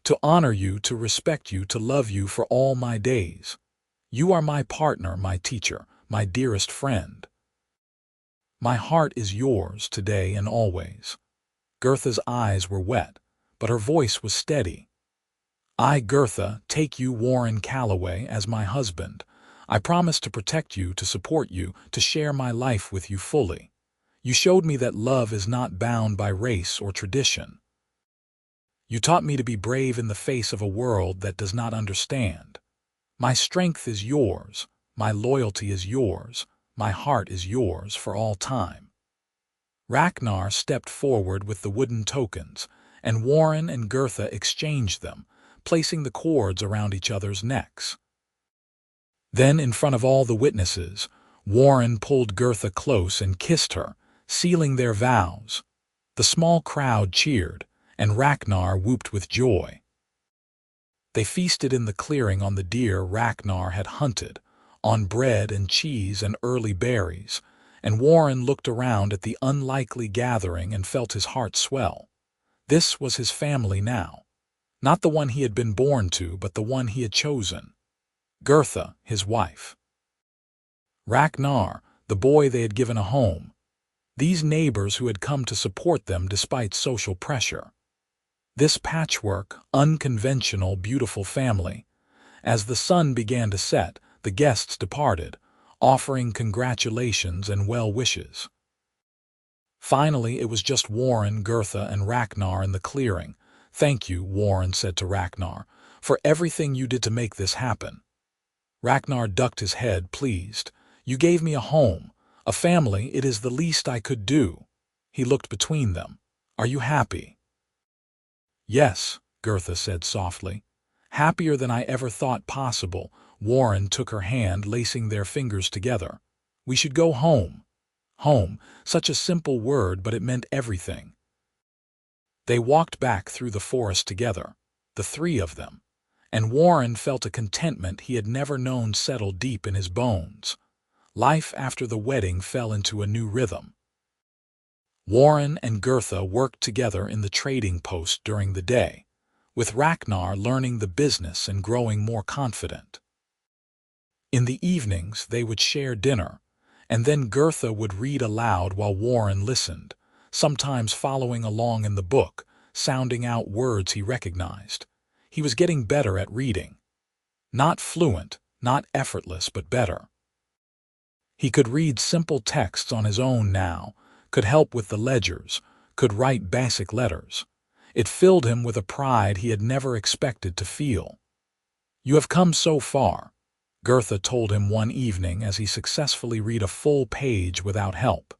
to honor you, to respect you, to love you for all my days. You are my partner, my teacher, my dearest friend. My heart is yours today and always." Gurtha's eyes were wet, but her voice was steady. "I, Gurtha, take you, Warren Calloway, as my husband. I promise to protect you, to support you, to share my life with you fully. You showed me that love is not bound by race or tradition. You taught me to be brave in the face of a world that does not understand. My strength is yours, my loyalty is yours, my heart is yours for all time." Ragnar stepped forward with the wooden tokens, and Warren and Gurtha exchanged them, placing the cords around each other's necks. Then, in front of all the witnesses, Warren pulled Gurtha close and kissed her, sealing their vows. The small crowd cheered, and Ragnar whooped with joy. They feasted in the clearing on the deer Ragnar had hunted, on bread and cheese and early berries, and Warren looked around at the unlikely gathering and felt his heart swell. This was his family now. Not the one he had been born to, but the one he had chosen. Gurtha, his wife. Ragnar, the boy they had given a home. These neighbors who had come to support them despite social pressure. This patchwork, unconventional, beautiful family. As the sun began to set, the guests departed, offering congratulations and well wishes. Finally, it was just Warren, Gurtha, and Ragnar in the clearing. "Thank you," Warren said to Ragnar, "for everything you did to make this happen." Ragnar ducked his head, pleased. "You gave me a home, a family. It is the least I could do." He looked between them. "Are you happy?" "Yes," Gurtha said softly. "Happier than I ever thought possible." Warren took her hand, lacing their fingers together. "We should go home." Home, such a simple word, but it meant everything. They walked back through the forest together, the three of them, and Warren felt a contentment he had never known settle deep in his bones. Life after the wedding fell into a new rhythm. Warren and Gurtha worked together in the trading post during the day, with Ragnar learning the business and growing more confident. In the evenings, they would share dinner, and then Gurtha would read aloud while Warren listened, sometimes following along in the book, sounding out words he recognized. He was getting better at reading. Not fluent, not effortless, but better. He could read simple texts on his own now, could help with the ledgers, could write basic letters. It filled him with a pride he had never expected to feel. "You have come so far," Gurtha told him one evening as he successfully read a full page without help.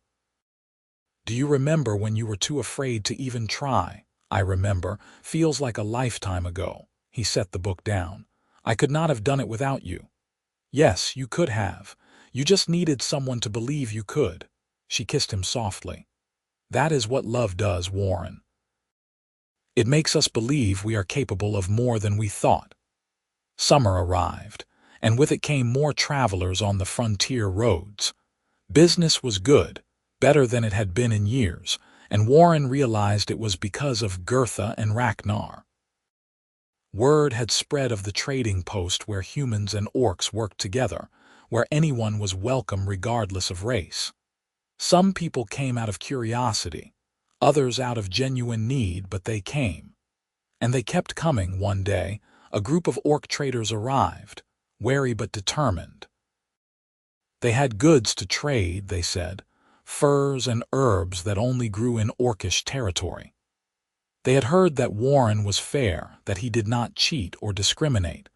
"Do you remember when you were too afraid to even try?" "I remember. Feels like a lifetime ago." He set the book down. "I could not have done it without you." "Yes, you could have. You just needed someone to believe you could." She kissed him softly. "That is what love does, Warren. It makes us believe we are capable of more than we thought." Summer arrived, and with it came more travelers on the frontier roads. Business was good, better than it had been in years, and Warren realized it was because of Gurtha and Ragnar. Word had spread of the trading post where humans and orcs worked together, where anyone was welcome regardless of race. Some people came out of curiosity, others out of genuine need, but they came. And they kept coming. One day, a group of orc traders arrived, wary but determined. They had goods to trade, they said, furs and herbs that only grew in orcish territory. They had heard that Warren was fair, that he did not cheat or discriminate.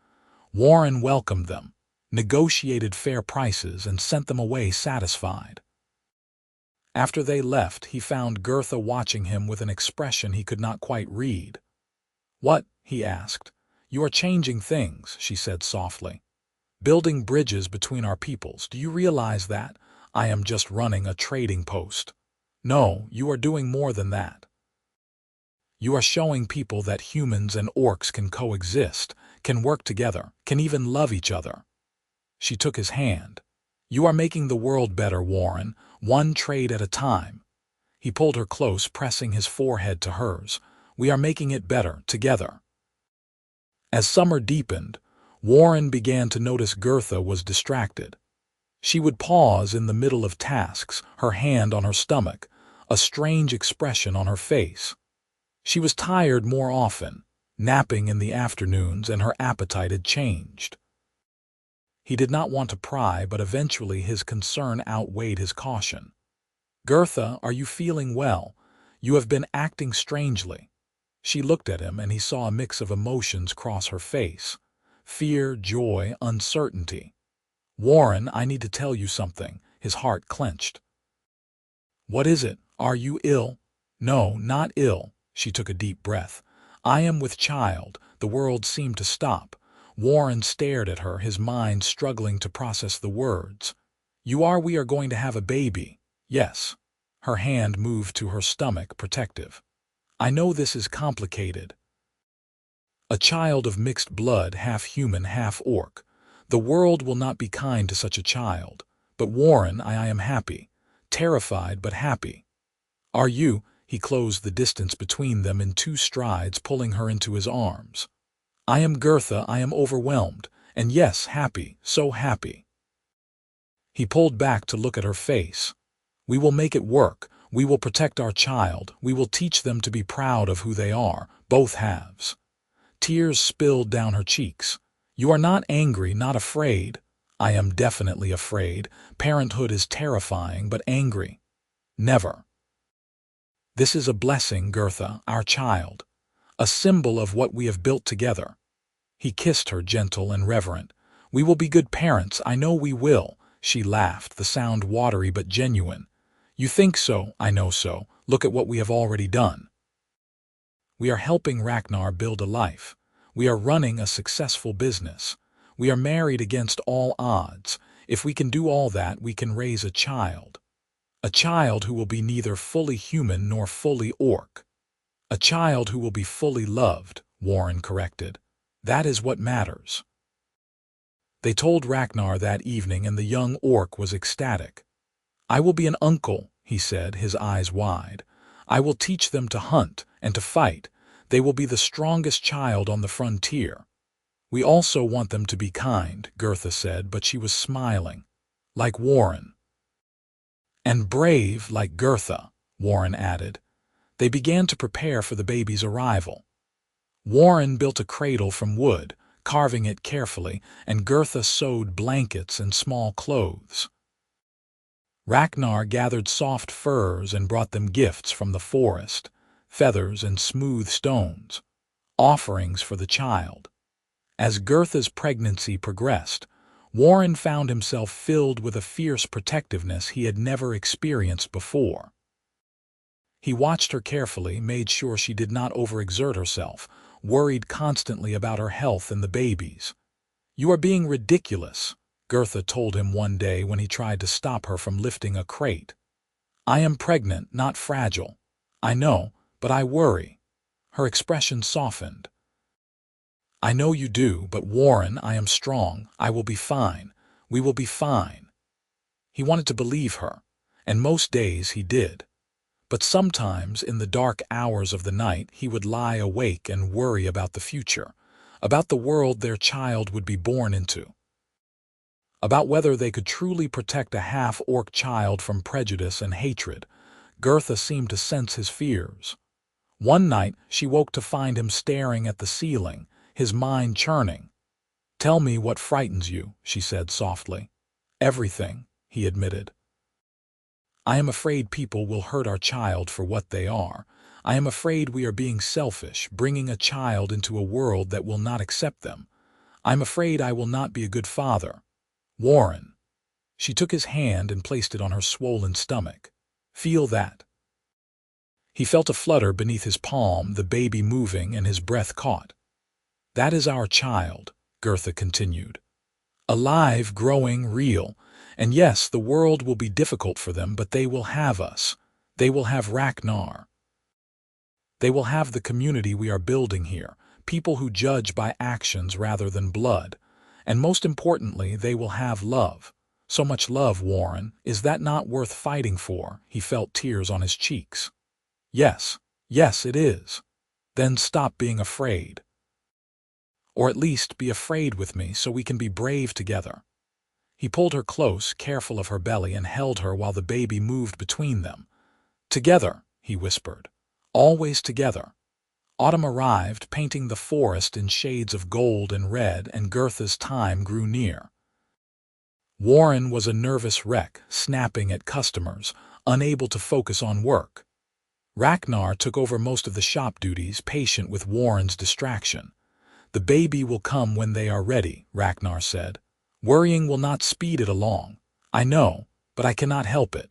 Warren welcomed them, negotiated fair prices, and sent them away satisfied. After they left, he found Gurtha watching him with an expression he could not quite read. "What?" he asked. "You are changing things," she said softly. "Building bridges between our peoples. Do you realize that? I am just running a trading post." "No, you are doing more than that. You are showing people that humans and orcs can coexist, can work together, can even love each other." She took his hand. "You are making the world better, Warren, one trade at a time." He pulled her close, pressing his forehead to hers. "We are making it better, together." As summer deepened, Warren began to notice Gurtha was distracted. She would pause in the middle of tasks, her hand on her stomach, a strange expression on her face. She was tired more often, napping in the afternoons, and her appetite had changed. He did not want to pry, but eventually his concern outweighed his caution. "Gurtha, are you feeling well? You have been acting strangely." She looked at him, and he saw a mix of emotions cross her face: fear, joy, uncertainty. "Warren, I need to tell you something." His heart clenched. "What is it? Are you ill?" "No, not ill." She took a deep breath. "I am with child." The world seemed to stop. Warren stared at her, his mind struggling to process the words. "We are going to have a baby." "Yes." Her hand moved to her stomach, protective. "I know this is complicated." "A child of mixed blood, half human, half orc. The world will not be kind to such a child. But Warren, I am happy. terrified but happy. Are you? He closed the distance between them in 2 strides, pulling her into his arms. I am Gurtha, I am overwhelmed, and yes, happy, so happy. He pulled back to look at her face. We will make it work. We will protect our child. We will teach them to be proud of who they are, both halves. Tears spilled down her cheeks. You are not angry, not afraid. I am definitely afraid. Parenthood is terrifying, but angry. Never. This is a blessing, Gurtha, our child. A symbol of what we have built together. He kissed her, gentle and reverent. We will be good parents, I know we will. She laughed, the sound watery but genuine. You think so, I know so. Look at what we have already done. We are helping Ragnar build a life. We are running a successful business. We are married against all odds. If we can do all that, we can raise a child. A child who will be neither fully human nor fully orc. A child who will be fully loved, Warren corrected. That is what matters. They told Ragnar that evening, and the young orc was ecstatic. I will be an uncle, he said, his eyes wide. I will teach them to hunt and to fight. They will be the strongest child on the frontier. We also want them to be kind, Gurtha said, but she was smiling. Like Warren. And brave like Gurtha, Warren added. They began to prepare for the baby's arrival. Warren built a cradle from wood, carving it carefully, and Gurtha sewed blankets and small clothes. Ragnar gathered soft furs and brought them gifts from the forest, feathers and smooth stones, offerings for the child. As Gurtha's pregnancy progressed, Warren found himself filled with a fierce protectiveness he had never experienced before. He watched her carefully, made sure she did not overexert herself, worried constantly about her health and the baby's. You are being ridiculous, Gurtha told him one day when he tried to stop her from lifting a crate. I am pregnant, not fragile. I know, but I worry. Her expression softened. I know you do, but Warren, I am strong. I will be fine. We will be fine. He wanted to believe her, and most days he did. But sometimes, in the dark hours of the night, he would lie awake and worry about the future, about the world their child would be born into, about whether they could truly protect a half-orc child from prejudice and hatred. Gurtha seemed to sense his fears. One night, she woke to find him staring at the ceiling, his mind churning. Tell me what frightens you, she said softly. Everything, he admitted. I am afraid people will hurt our child for what they are. I am afraid we are being selfish, bringing a child into a world that will not accept them. I'm afraid I will not be a good father. Warren. She took his hand and placed it on her swollen stomach. Feel that. He felt a flutter beneath his palm, the baby moving, and his breath caught. That is our child, Gurtha continued. Alive, growing, real. And yes, the world will be difficult for them, but they will have us. They will have Ragnar. They will have the community we are building here, people who judge by actions rather than blood. And most importantly, they will have love. So much love, Warren. Is that not worth fighting for? He felt tears on his cheeks. Yes, yes, it is. Then stop being afraid. Or at least be afraid with me so we can be brave together. He pulled her close, careful of her belly, and held her while the baby moved between them. Together, he whispered. Always together. Autumn arrived, painting the forest in shades of gold and red, and Gurtha's time grew near. Warren was a nervous wreck, snapping at customers, unable to focus on work. Ragnar took over most of the shop duties, patient with Warren's distraction. The baby will come when they are ready, Ragnar said. Worrying will not speed it along. I know, but I cannot help it.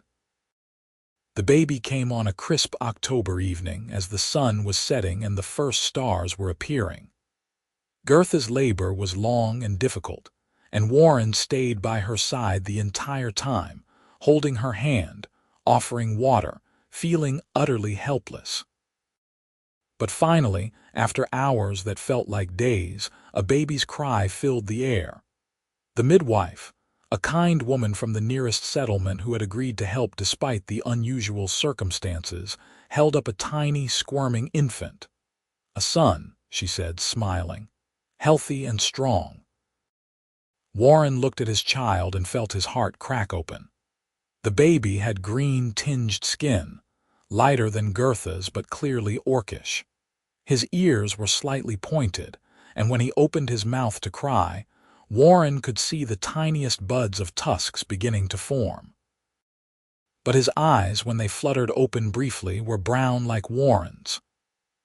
The baby came on a crisp October evening as the sun was setting and the first stars were appearing. Gurtha's labor was long and difficult, and Warren stayed by her side the entire time, holding her hand, offering water, feeling utterly helpless. But finally, after hours that felt like days, a baby's cry filled the air. The midwife, A kind woman from the nearest settlement who had agreed to help despite the unusual circumstances held up a tiny, squirming infant. "A son," she said, smiling. "Healthy and strong." Warren looked at his child and felt his heart crack open. The baby had green-tinged skin, lighter than Gurtha's but clearly orcish. His ears were slightly pointed, and when he opened his mouth to cry, Warren could see the tiniest buds of tusks beginning to form. But his eyes, when they fluttered open briefly, were brown like Warren's.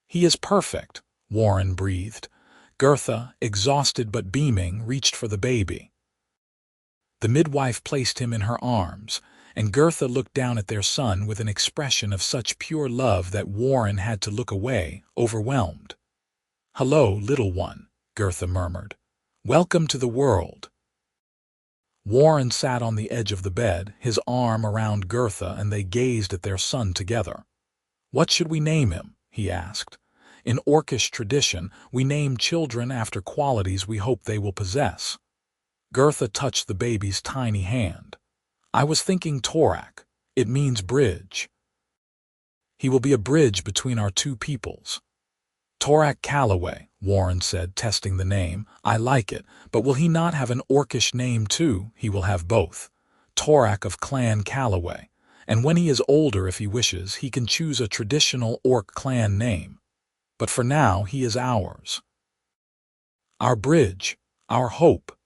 "He is perfect," Warren breathed. Gurtha, exhausted but beaming, reached for the baby. The midwife placed him in her arms, and Gurtha looked down at their son with an expression of such pure love that Warren had to look away, overwhelmed. "Hello, little one," Gurtha murmured. "Welcome to the world." Warren sat on the edge of the bed, his arm around Gurtha, and they gazed at their son together. "What should we name him?" he asked. "In Orcish tradition, we name children after qualities we hope they will possess." Gurtha touched the baby's tiny hand. "I was thinking Torak. It means bridge. He will be a bridge between our two peoples." "Torak Calloway," Warren said, testing the name. "I like it, but will he not have an Orcish name too?" "He will have both. Torak of Clan Calloway. And when he is older, if he wishes, he can choose a traditional Orc clan name. But for now, he is ours. Our bridge, our hope."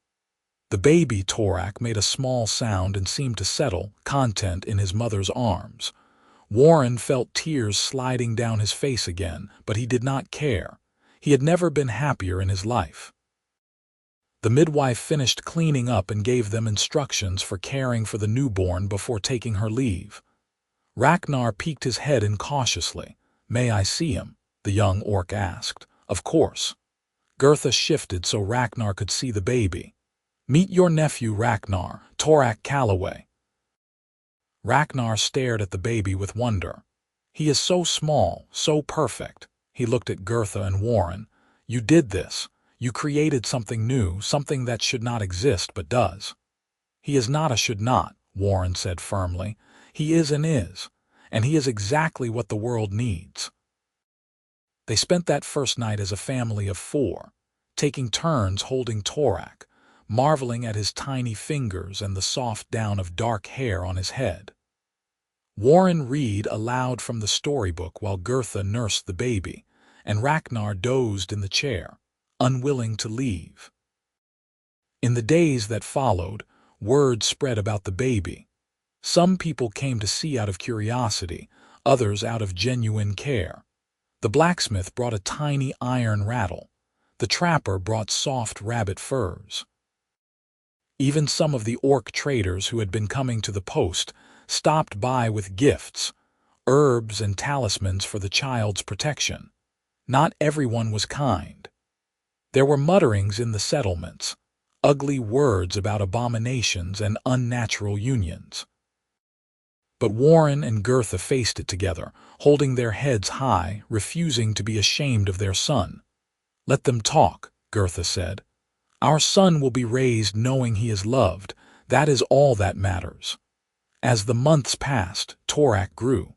The baby Torak made a small sound and seemed to settle, content, in his mother's arms. Warren felt tears sliding down his face again, but he did not care. He had never been happier in his life. The midwife finished cleaning up and gave them instructions for caring for the newborn before taking her leave. Ragnar peeked his head in cautiously. "May I see him?" the young orc asked. "Of course." Gurtha shifted so Ragnar could see the baby. "Meet your nephew Ragnar, Torak Calloway." Ragnar stared at the baby with wonder. "He is so small, so perfect." He looked at Gurtha and Warren. "You did this. You created something new, something that should not exist but does." "He is not a should not," Warren said firmly. "He is and is. And he is exactly what the world needs." They spent that first night as a family of 4, taking turns holding Torak, marveling at his tiny fingers and the soft down of dark hair on his head. Warren read aloud from the storybook while Gurtha nursed the baby, and Ragnar dozed in the chair, unwilling to leave. In the days that followed, word spread about the baby. Some people came to see out of curiosity, others out of genuine care. The blacksmith brought a tiny iron rattle. The trapper brought soft rabbit furs. Even some of the orc traders who had been coming to the post stopped by with gifts, herbs and talismans for the child's protection. Not everyone was kind. There were mutterings in the settlements, ugly words about abominations and unnatural unions. But Warren and Gurtha faced it together, holding their heads high, refusing to be ashamed of their son. "Let them talk," Gurtha said. "Our son will be raised knowing he is loved. That is all that matters." As the months passed, Torak grew.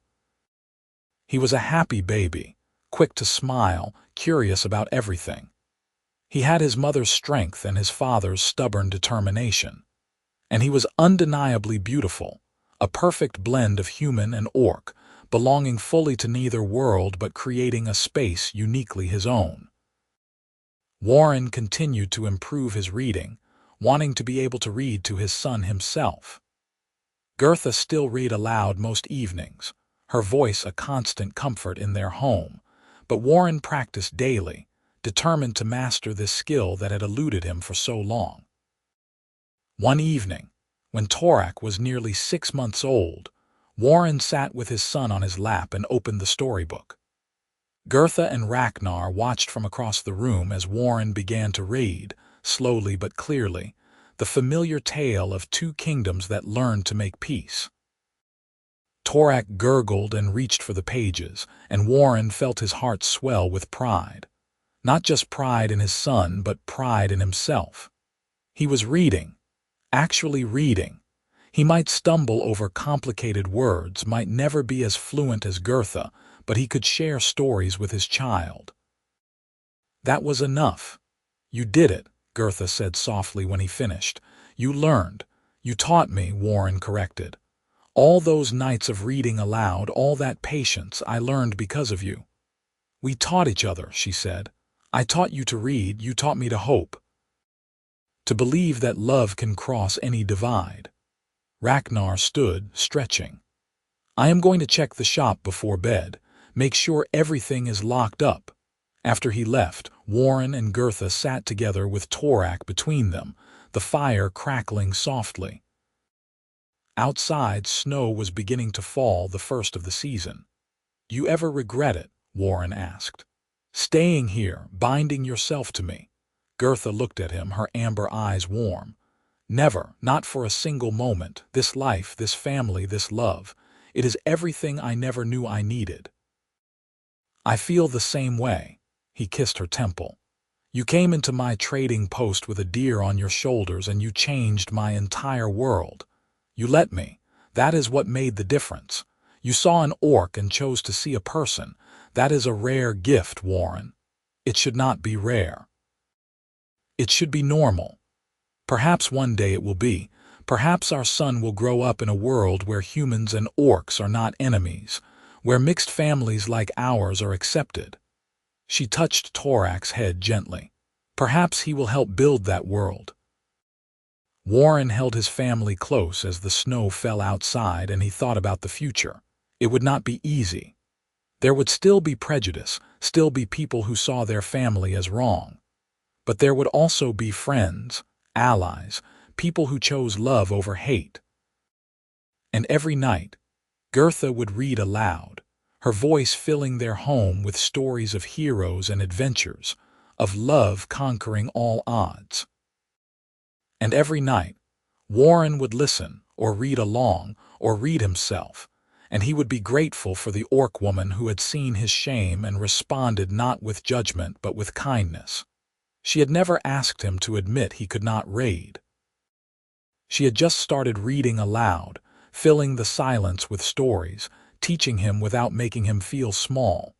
He was a happy baby, quick to smile, curious about everything. He had his mother's strength and his father's stubborn determination. And he was undeniably beautiful, a perfect blend of human and orc, belonging fully to neither world but creating a space uniquely his own. Warren continued to improve his reading, wanting to be able to read to his son himself. Gurtha still read aloud most evenings, her voice a constant comfort in their home, but Warren practiced daily, determined to master this skill that had eluded him for so long. One evening, when Torak was nearly 6 months old, Warren sat with his son on his lap and opened the storybook. Gurtha and Ragnar watched from across the room as Warren began to read, slowly but clearly, the familiar tale of 2 kingdoms that learned to make peace. Torak gurgled and reached for the pages, and Warren felt his heart swell with pride. Not just pride in his son, but pride in himself. He was reading, actually reading. He might stumble over complicated words, might never be as fluent as Gurtha, but he could share stories with his child. That was enough. You did it, Gurtha said softly when he finished. You learned. You taught me, Warren corrected. All those nights of reading aloud, all that patience, I learned because of you. We taught each other, she said. I taught you to read, you taught me to hope. To believe that love can cross any divide. Ragnar stood, stretching. I am going to check the shop before bed, make sure everything is locked up. After he left, Warren and Gurtha sat together with Torak between them, the fire crackling softly. Outside, snow was beginning to fall, the first of the season. Do you ever regret it? Warren asked. Staying here, binding yourself to me. Gurtha looked at him, her amber eyes warm. Never, not for a single moment. This life, this family, this love. It is everything I never knew I needed. I feel the same way. He kissed her temple. You came into my trading post with a deer on your shoulders and you changed my entire world. You let me. That is what made the difference. You saw an orc and chose to see a person. That is a rare gift, Warren. It should not be rare. It should be normal. Perhaps one day it will be. Perhaps our son will grow up in a world where humans and orcs are not enemies, where mixed families like ours are accepted. She touched Torak's head gently. Perhaps he will help build that world. Warren held his family close as the snow fell outside and he thought about the future. It would not be easy. There would still be prejudice, still be people who saw their family as wrong. But there would also be friends, allies, people who chose love over hate. And every night, Gurtha would read aloud, her voice filling their home with stories of heroes and adventures, of love conquering all odds. And every night, Warren would listen, or read along, or read himself, and he would be grateful for the orc woman who had seen his shame and responded not with judgment but with kindness. She had never asked him to admit he could not read. She had just started reading aloud, filling the silence with stories, teaching him without making him feel small.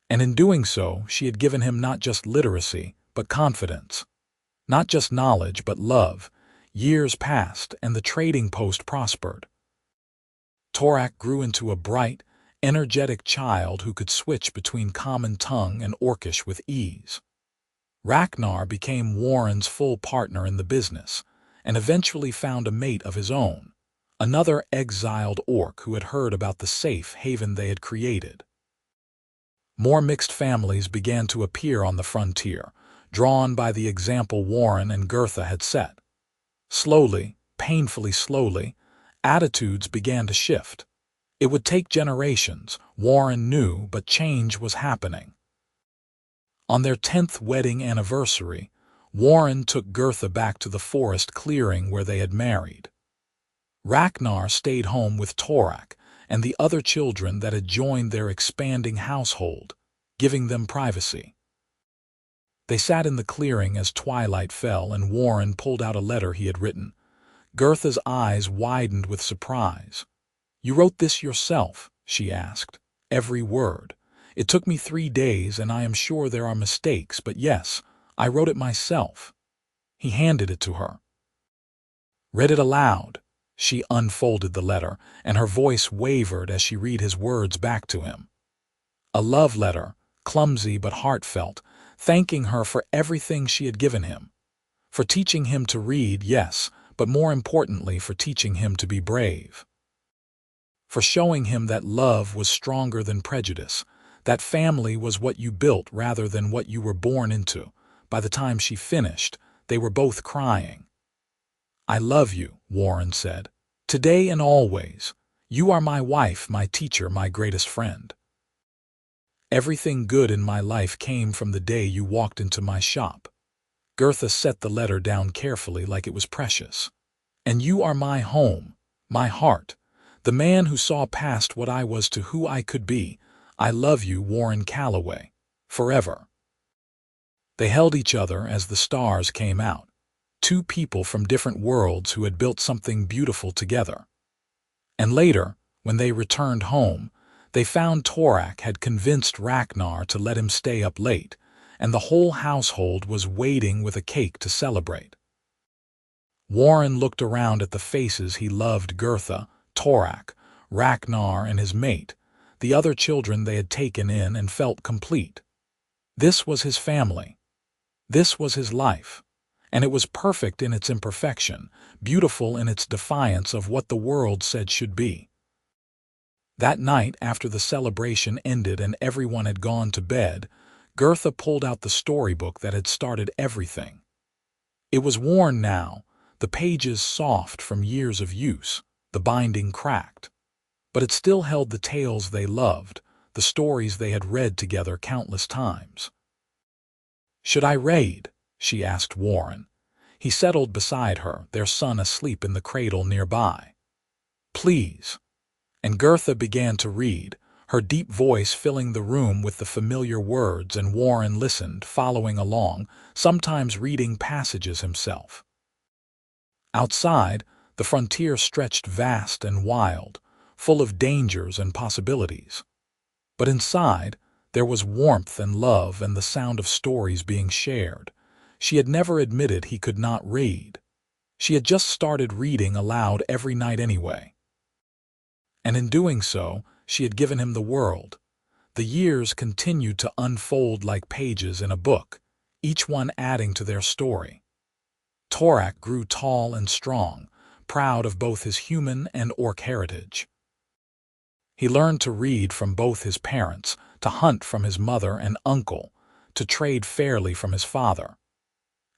And in doing so, she had given him not just literacy, but confidence. Not just knowledge, but love. Years passed, and the trading post prospered. Torak grew into a bright, energetic child who could switch between common tongue and orcish with ease. Ragnar became Warren's full partner in the business, and eventually found a mate of his own, another exiled orc who had heard about the safe haven they had created. More mixed families began to appear on the frontier, drawn by the example Warren and Gurtha had set. Slowly, painfully slowly, attitudes began to shift. It would take generations, Warren knew, but change was happening. On their 10th wedding anniversary, Warren took Gurtha back to the forest clearing where they had married. Ragnar stayed home with Torak and the other children that had joined their expanding household, giving them privacy. They sat in the clearing as twilight fell and Warren pulled out a letter he had written. Gurtha's eyes widened with surprise. You wrote this yourself? She asked. Every word. It took me 3 days and I am sure there are mistakes, but yes, I wrote it myself. He handed it to her. Read it aloud. She unfolded the letter, and her voice wavered as she read his words back to him. A love letter, clumsy but heartfelt, thanking her for everything she had given him. For teaching him to read, yes, but more importantly for teaching him to be brave. For showing him that love was stronger than prejudice, that family was what you built rather than what you were born into. By the time she finished, they were both crying. I love you, Warren said. Today and always. You are my wife, my teacher, my greatest friend. Everything good in my life came from the day you walked into my shop. Gurtha set the letter down carefully like it was precious. And you are my home, my heart, the man who saw past what I was to who I could be. I love you, Warren Calloway. Forever. They held each other as the stars came out. two people from different worlds who had built something beautiful together. And later, when they returned home, they found Torak had convinced Ragnar to let him stay up late, and the whole household was waiting with a cake to celebrate. Warren looked around at the faces he loved: Gurtha, Torak, Ragnar, and his mate, the other children they had taken in, and felt complete. This was his family. This was his life. And it was perfect in its imperfection, beautiful in its defiance of what the world said should be. That night, after the celebration ended and everyone had gone to bed, Gurtha pulled out the storybook that had started everything. It was worn now, the pages soft from years of use, the binding cracked. But it still held the tales they loved, the stories they had read together countless times. "Should I read?" she asked Warren. He settled beside her, their son asleep in the cradle nearby. "Please." And Gurtha began to read, her deep voice filling the room with the familiar words, and Warren listened, following along, sometimes reading passages himself. Outside, the frontier stretched vast and wild, full of dangers and possibilities. But inside, there was warmth and love and the sound of stories being shared. She had never admitted he could not read. She had just started reading aloud every night anyway. And in doing so, she had given him the world. The years continued to unfold like pages in a book, each one adding to their story. Torak grew tall and strong, proud of both his human and orc heritage. He learned to read from both his parents, to hunt from his mother and uncle, to trade fairly from his father.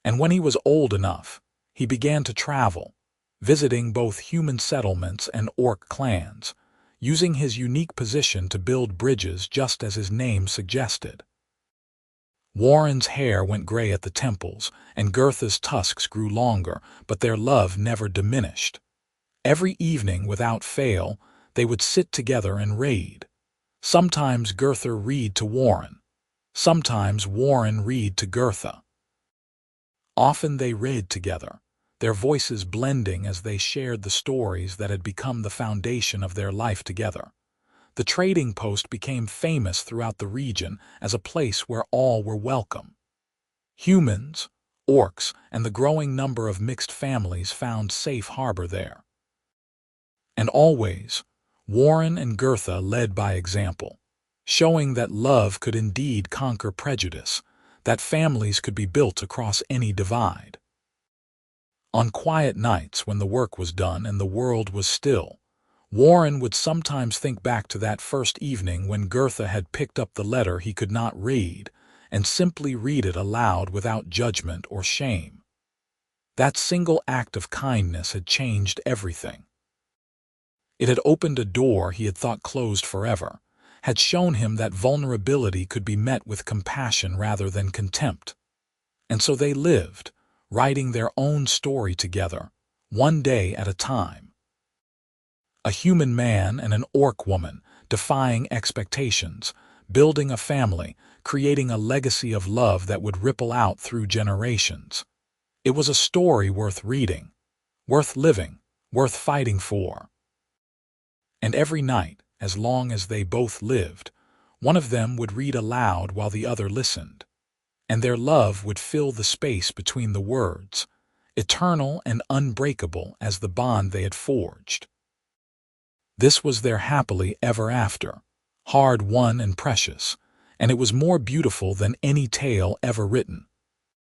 And when he was old enough, he began to travel, visiting both human settlements and orc clans, using his unique position to build bridges just as his name suggested. Warren's hair went gray at the temples, and Gurtha's tusks grew longer, but their love never diminished. Every evening, without fail, they would sit together and read. Sometimes Gurtha read to Warren. Sometimes Warren read to Gurtha. Often they read together, their voices blending as they shared the stories that had become the foundation of their life together. The trading post became famous throughout the region as a place where all were welcome. Humans, orcs, and the growing number of mixed families found safe harbor there. And always, Warren and Gurtha led by example, showing that love could indeed conquer prejudice, that families could be built across any divide. On quiet nights when the work was done and the world was still, Warren would sometimes think back to that first evening when Gurtha had picked up the letter he could not read and simply read it aloud without judgment or shame. That single act of kindness had changed everything. It had opened a door he had thought closed forever, had shown him that vulnerability could be met with compassion rather than contempt. And so they lived, writing their own story together, one day at a time. A human man and an orc woman, defying expectations, building a family, creating a legacy of love that would ripple out through generations. It was a story worth reading, worth living, worth fighting for. And every night, as long as they both lived, one of them would read aloud while the other listened. And their love would fill the space between the words, eternal and unbreakable as the bond they had forged. This was their happily ever after, hard-won and precious, and it was more beautiful than any tale ever written.